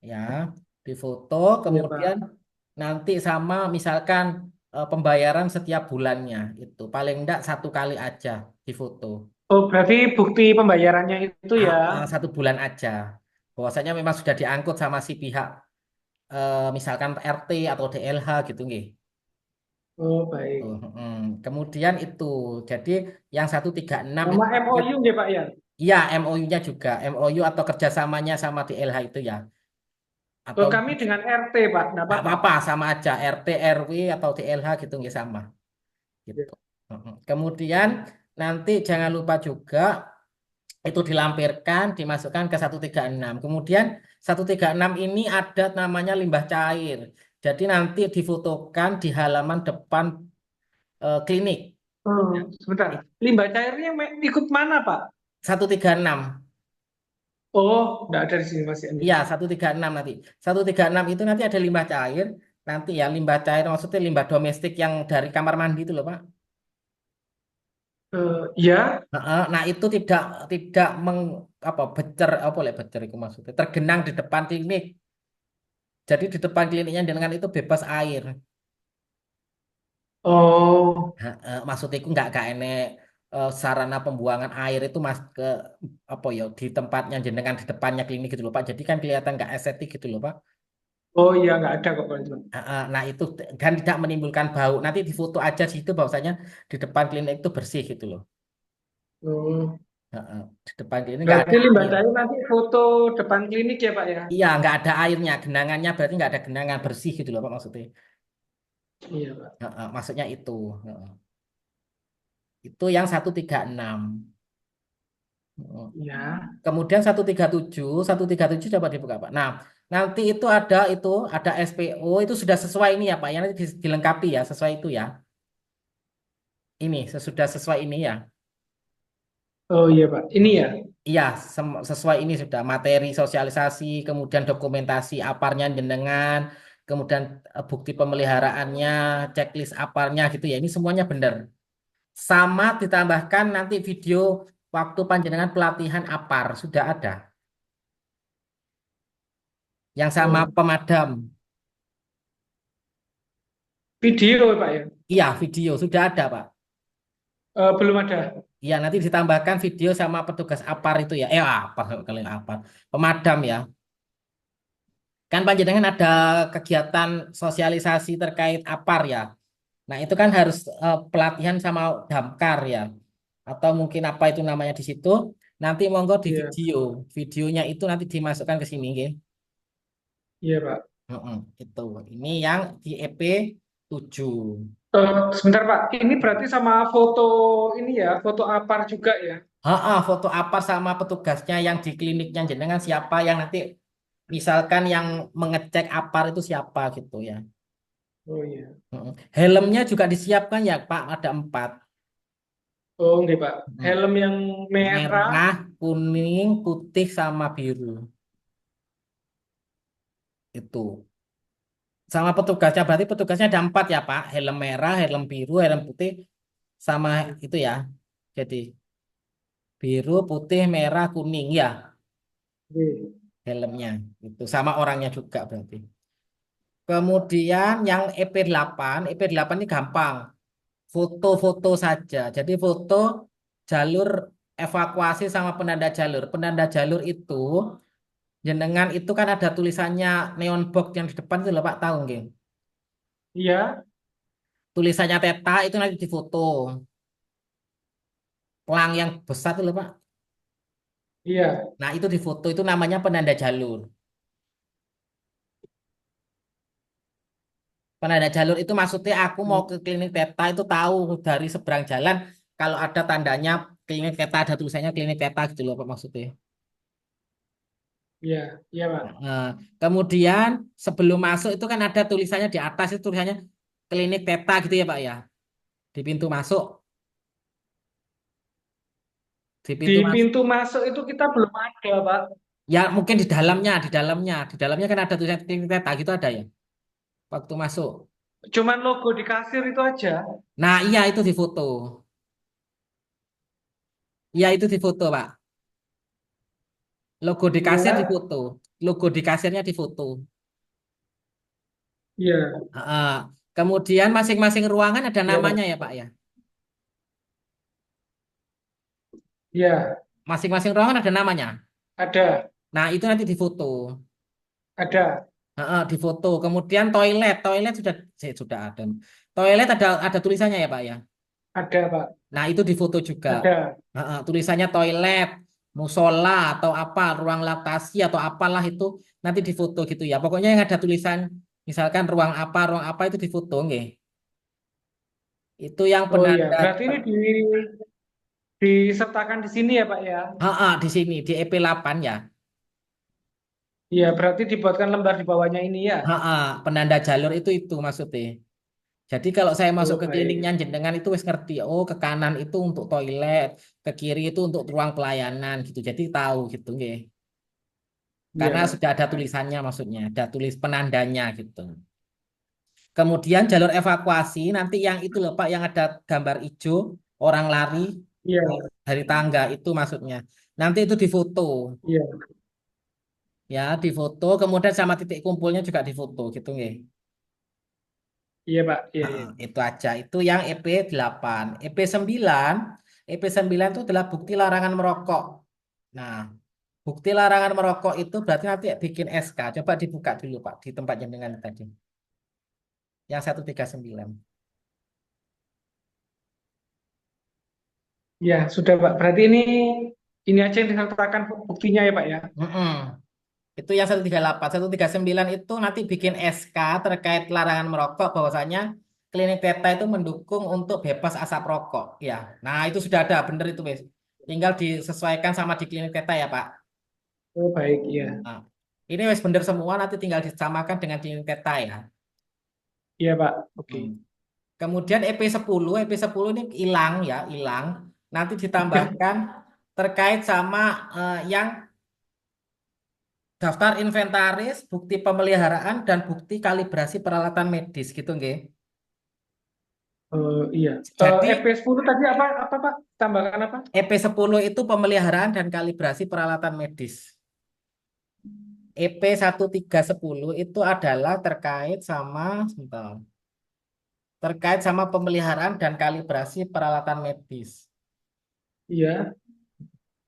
ya difoto Iya kemudian Pak. nanti sama misalkan pembayaran setiap bulannya itu paling enggak 1 kali aja di foto. Oh, berarti bukti pembayarannya itu ya. 1 bulan aja. Bahwasanya memang sudah diangkut sama si pihak misalkan RT atau DLH gitu nggih. Oh, Tuh, baik. kemudian itu jadi yang 136 Sama itu terkait MOU ya Pak ya? iya MOU-nya juga MOU atau kerjasamanya sama DLH itu ya Oh, atau kami dengan RT Pak, nggak nggak apa-apa. apa-apa sama aja RT RW atau DLH gitu nggih sama. Ya. Gitu. Kemudian nanti jangan lupa juga itu dilampirkan, dimasukkan ke 136. Kemudian 136 ini ada namanya limbah cair. Jadi nanti difotokan di halaman depan klinik. Oh, sebentar. Limbah cairnya ikut mana Pak? 136. Oh, nggak ada di sini masih ini. Iya, 136 nanti. 136 itu nanti ada limbah cair. Nanti ya limbah cair maksudnya limbah domestik yang dari kamar mandi itu loh, Pak. Ya. Nah, itu tidak tidak apa becer apa boleh becer itu maksudnya tergenang di depan klinik. Jadi di depan kliniknya dengan itu bebas air. Oh, Maksudnya itu nggak enek sarana pembuangan air itu mas ke apa ya di tempatnya jenengan di depannya klinik gitu loh Pak. Jadi kan kelihatan nggak estetik gitu loh Pak. oh iya nggak ada kok kalau itu. Nah itu dan tidak menimbulkan bau. Nanti difoto aja di situ bahwasanya di depan klinik itu bersih gitu loh. Oh, Di depan klinik nggak berarti ada limbah air. cair nanti foto depan klinik ya Pak ya? Iya nggak ada airnya. Genangannya berarti nggak ada genangan bersih gitu loh Pak maksudnya. Iya Pak. Maksudnya itu. Heeh. Itu yang 136. Heeh. Iya. Kemudian 137 coba dibuka Pak. Nah, nanti itu ada SPO itu sudah sesuai ini ya Pak. Yang nanti dilengkapi ya sesuai itu ya. Ini sudah sesuai ini ya. Oh iya Pak. Ini Mm. ya. Iya, sesuai ini sudah materi sosialisasi, kemudian dokumentasi aparnya jenengan, kemudian bukti pemeliharaannya, checklist aparnya gitu ya. Ini semuanya benar. Sama ditambahkan nanti video waktu panjenengan pelatihan apar sudah ada. Yang sama Oh, pemadam. video ya Pak ya? Iya, video sudah ada, Pak. Belum ada. Iya, nanti ditambahkan video sama petugas APAR itu ya. APAR kalian APAR. Pemadam ya. Kan panjenengan ada kegiatan sosialisasi terkait APAR ya. Nah, itu kan harus pelatihan sama damkar ya. Atau mungkin apa itu namanya di situ. Nanti monggo di Iya. video. Videonya itu nanti dimasukkan ke sini, nggih. Iya Pak. Itu. Ini yang di EP 7. Sebentar Pak. Ini berarti sama foto ini ya, foto apar juga ya. Foto apa sama petugasnya yang di kliniknya jenengan siapa yang nanti misalkan yang mengecek apar itu siapa gitu ya. Oh iya. Helmnya juga disiapkan ya Pak, ada 4. Oh enggak Pak. Mm. Helm yang merah. Merah, kuning, putih, sama biru. Itu. Sama petugasnya, berarti petugasnya ada 4 ya Pak. Helm merah, helm biru, helm putih, sama itu ya. Jadi biru, putih, merah, kuning ya Oke. helmnya. Itu sama orangnya juga berarti. Kemudian yang EP8, EP8 ini gampang. Foto-foto saja. Jadi foto jalur evakuasi sama penanda jalur. Penanda jalur itu jenengan itu kan ada tulisannya neon box yang di depan itu loh Pak, tahu nggih? Iya, Tulisannya Teta itu nanti difoto. Pelang yang besar itu loh Pak. iya. Nah, itu difoto itu namanya penanda jalur. Penanda jalur itu maksudnya aku mau ke klinik Teta itu tahu dari seberang jalan kalau ada tandanya klinik Teta ada tulisannya klinik Teta gitu loh Pak maksudnya. Iya, iya Pak. Nah, kemudian sebelum masuk itu kan ada tulisannya di atas itu tulisannya klinik Teta gitu ya Pak ya. Di pintu masuk, di Di pintu masuk. pintu masuk itu kita belum ada Pak. Ya mungkin di dalamnya kan ada tulisan klinik Teta gitu ada ya waktu masuk. Cuman logo di kasir itu aja. Nah, iya itu difoto. Iya itu difoto Pak. Logo di kasir Iya, difoto. Logo di kasirnya difoto. iya, Heeh. Kemudian masing-masing ruangan ada iya namanya Pak. ya Pak ya. Iya, Masing-masing ruangan ada namanya. ada, Nah, itu nanti difoto. ada, Heeh, difoto. Kemudian toilet sudah ada. Toilet ada tulisannya ya Pak ya. ada Pak. Nah, itu difoto juga. Ada. Heeh, tulisannya toilet, musola atau apa, ruang laktasi atau apalah itu nanti difoto gitu ya. Pokoknya yang ada tulisan misalkan ruang apa itu difoto nggih. Itu yang Oh iya, penanda. berarti ini disertakan di sini ya Pak ya. Heeh, di sini di EP8 ya. Iya, berarti dibuatkan lembar di bawahnya ini ya. Ha, penanda jalur itu maksudnya. Jadi kalau saya masuk Oh ke kliniknya baik. jenengan itu wis ngerti. Oh, ke kanan itu untuk toilet, ke kiri itu untuk ruang pelayanan gitu. Jadi tahu gitu nggih. Iya Karena Pak. sudah ada tulisannya maksudnya, ada tulis penandanya gitu. Kemudian jalur evakuasi nanti yang itu loh Pak yang ada gambar hijau orang lari Iya, dari tangga itu maksudnya. Nanti itu difoto iya, ya, difoto kemudian sama titik kumpulnya juga difoto gitu nggih. iya Pak. Iya, Heeh, iya. itu aja. Itu yang EP8. EP9, EP9 itu adalah bukti larangan merokok. Nah, bukti larangan merokok itu berarti nanti bikin SK. Coba dibuka dulu, Pak, di tempat jenengan tadi. Yang 139. Iya, sudah Pak. Berarti ini aja yang disertakan buktinya ya Pak ya. Mm-mm. Itu yang 138. 139 itu nanti bikin SK terkait larangan merokok bahwasanya klinik Teta itu mendukung untuk bebas asap rokok. Ya, nah itu sudah ada, bener itu, wes. Tinggal disesuaikan sama di klinik Teta ya, Pak. Oh baik, iya. Nah, ini wes bener semua nanti tinggal disamakan dengan klinik Teta ya. Iya Pak. Oke. Hmm. Kemudian EP10 ini hilang ya, hilang. Nanti ditambahkan terkait sama yang daftar inventaris, bukti pemeliharaan dan bukti kalibrasi peralatan medis gitu nggih. Iya. Jadi EP10 tadi apa Pak? Tambahkan apa? EP10 itu pemeliharaan dan kalibrasi peralatan medis. EP1310 itu adalah terkait sama pemeliharaan dan kalibrasi peralatan medis. Iya.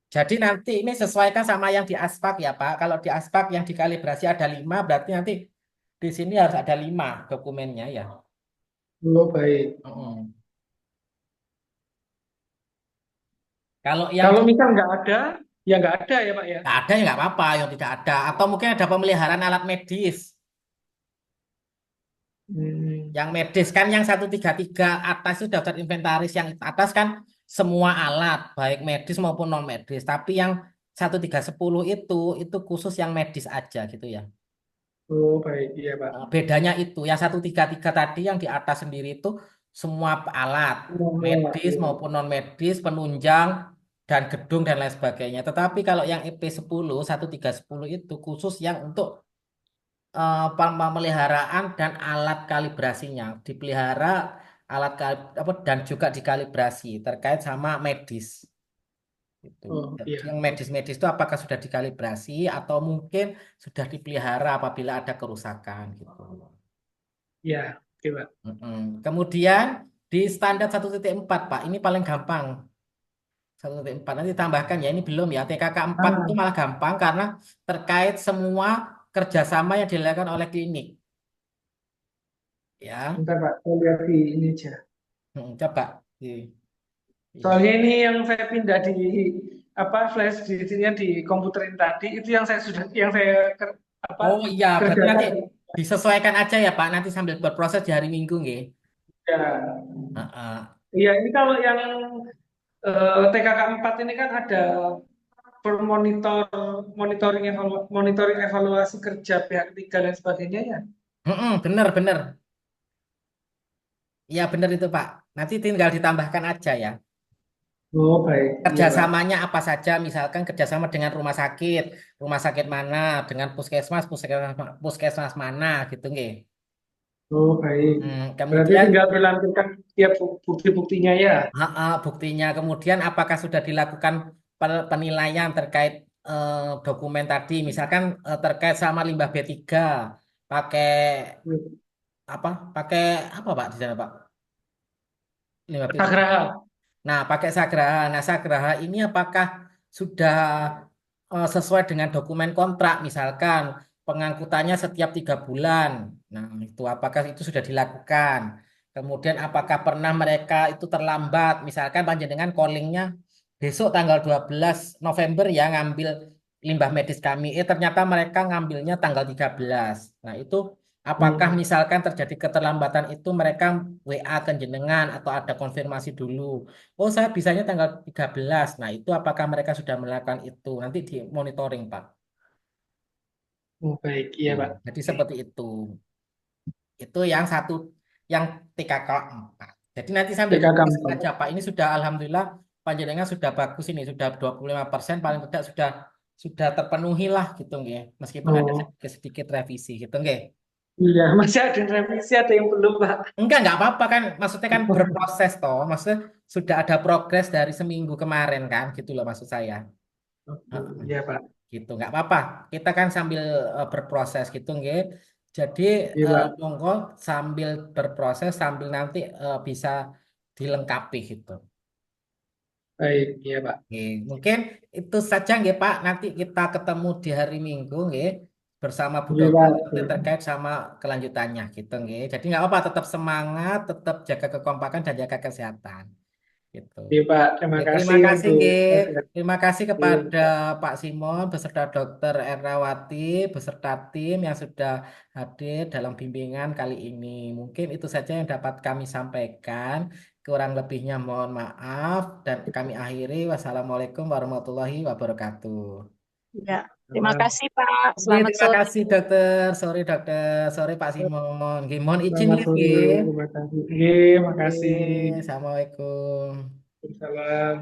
Jadi nanti ini sesuaikan sama yang di aspek ya Pak. Kalau di aspek yang dikalibrasi ada 5, berarti nanti di sini harus ada 5 dokumennya ya. Oh baik. Mm-mm. Kalau yang Kalau misal nggak ada, ya nggak ada ya Pak ya. nggak ada ya nggak apa-apa, yang tidak ada. Atau mungkin ada pemeliharaan alat medis. Hmm. Yang medis kan yang 133 atas itu daftar inventaris. Yang atas kan semua alat, baik medis maupun non medis. Tapi yang 1310 itu khusus yang medis aja gitu ya. Oh, baik. Iya, Pak. Bedanya itu, yang 133 tadi yang di atas sendiri itu semua alat, Oh, medis iya. maupun non medis, penunjang, dan gedung dan lain sebagainya. Tetapi kalau yang EP10, 1310 itu khusus yang untuk pemeliharaan dan alat kalibrasinya. Dipelihara apa, dan juga dikalibrasi terkait sama medis. Gitu. Oh, Jadi iya. yang medis-medis itu apakah sudah dikalibrasi atau mungkin sudah dipelihara apabila ada kerusakan gitu. Iya, oke, Pak. Mm-mm. Kemudian di standar 1.4 Pak, ini paling gampang. 1.4 nanti tambahkan ya, ini belum ya. TKK 4 itu Ah, malah gampang karena terkait semua kerjasama yang dilakukan oleh klinik. Ya, bentar, Pak. Saya lihat di ini aja. Coba. Iya. Soalnya ini yang saya pindah di apa flash disknya di komputerin tadi itu yang saya sudah yang saya apa Oh iya, berarti nanti kerjakan. disesuaikan aja ya Pak, nanti sambil berproses di hari Minggu nggih. Ya. Heeh. Iya, ini kalau yang TKK 4 ini kan ada per monitoring evaluasi kerja pihak ketiga dan sebagainya ya. Bener, bener. Iya bener itu Pak. Nanti tinggal ditambahkan aja ya. Oh, baik. Iya, Pak. Kerjasamanya apa saja, misalkan kerjasama dengan rumah sakit mana, dengan puskesmas mana gitu nggih. Oh, baik. Berarti Kemudian tinggal dilampirkan tiap bukti-buktinya ya. buktinya, kemudian apakah sudah dilakukan penilaian terkait dokumen tadi, misalkan terkait sama limbah B3, pakai apa? Pakai apa Pak di sana Pak? Limbah B3. Sagraha. Nah, pakai Sagraha. Nah, Sagraha ini apakah sudah sesuai dengan dokumen kontrak, misalkan pengangkutannya setiap 3 bulan. Nah, itu apakah itu sudah dilakukan? Kemudian apakah pernah mereka itu terlambat, misalkan panjenengan callingnya besok tanggal 12 November ya ngambil limbah medis kami. Ternyata mereka ngambilnya tanggal 13. Nah, itu apakah Hmm. misalkan terjadi keterlambatan itu mereka WA ke jenengan atau ada konfirmasi dulu. Oh, saya bisanya tanggal 13. Nah, itu apakah mereka sudah melakukan itu? Nanti di monitoring, Pak. Oh, baik. Iya, Tuh. Pak. Jadi Oke. seperti itu. Itu yang satu, yang TKK 4. Jadi nanti sambil TKK berproses 4. aja, Pak. Ini sudah Alhamdulillah panjenengan sudah bagus ini. Sudah 25% paling tidak sudah terpenuhi lah gitu, nggih. Meskipun ada Oh, sedikit-sedikit revisi gitu, nggih. iya. Masih ada revisi, ada yang belum, Pak. Nggak apa-apa kan. Maksudnya kan berproses toh. Maksudnya sudah ada progres dari seminggu kemarin kan, gitu loh maksud saya. Oke. Heeh. Iya, Pak. Gitu nggak apa-apa, kita kan sambil berproses gitu nggih. Jadi Iya, Pak. monggo sambil berproses sambil nanti bisa dilengkapi gitu. Baik. Iya, Pak. Nggih, mungkin itu saja nggih Pak, nanti kita ketemu di hari Minggu nggih bersama Bu Iya, Dokter Pak. nanti terkait sama kelanjutannya gitu nggih. Jadi nggak apa-apa, tetap semangat, tetap jaga kekompakan dan jaga kesehatan gitu. Iya, Pak. Terima Ya, terima kasih kasih, untuk G. nasihat. Terima kasih kepada Iya, Pak Simon beserta Dokter Errawati beserta tim yang sudah hadir dalam bimbingan kali ini. Mungkin itu saja yang dapat kami sampaikan. Kurang lebihnya mohon maaf dan kami akhiri. Wassalamualaikum warahmatullahi wabarakatuh. Ya, terima Pak. kasih Pak. Oke, Selamat terima sore. kasih dokter. Sorry dokter. Sorry Pak Simon. Gimon izin Selamat lift, G. sore. Terima kasih. Iya, Oke, makasih. Assalamualaikum. Salam.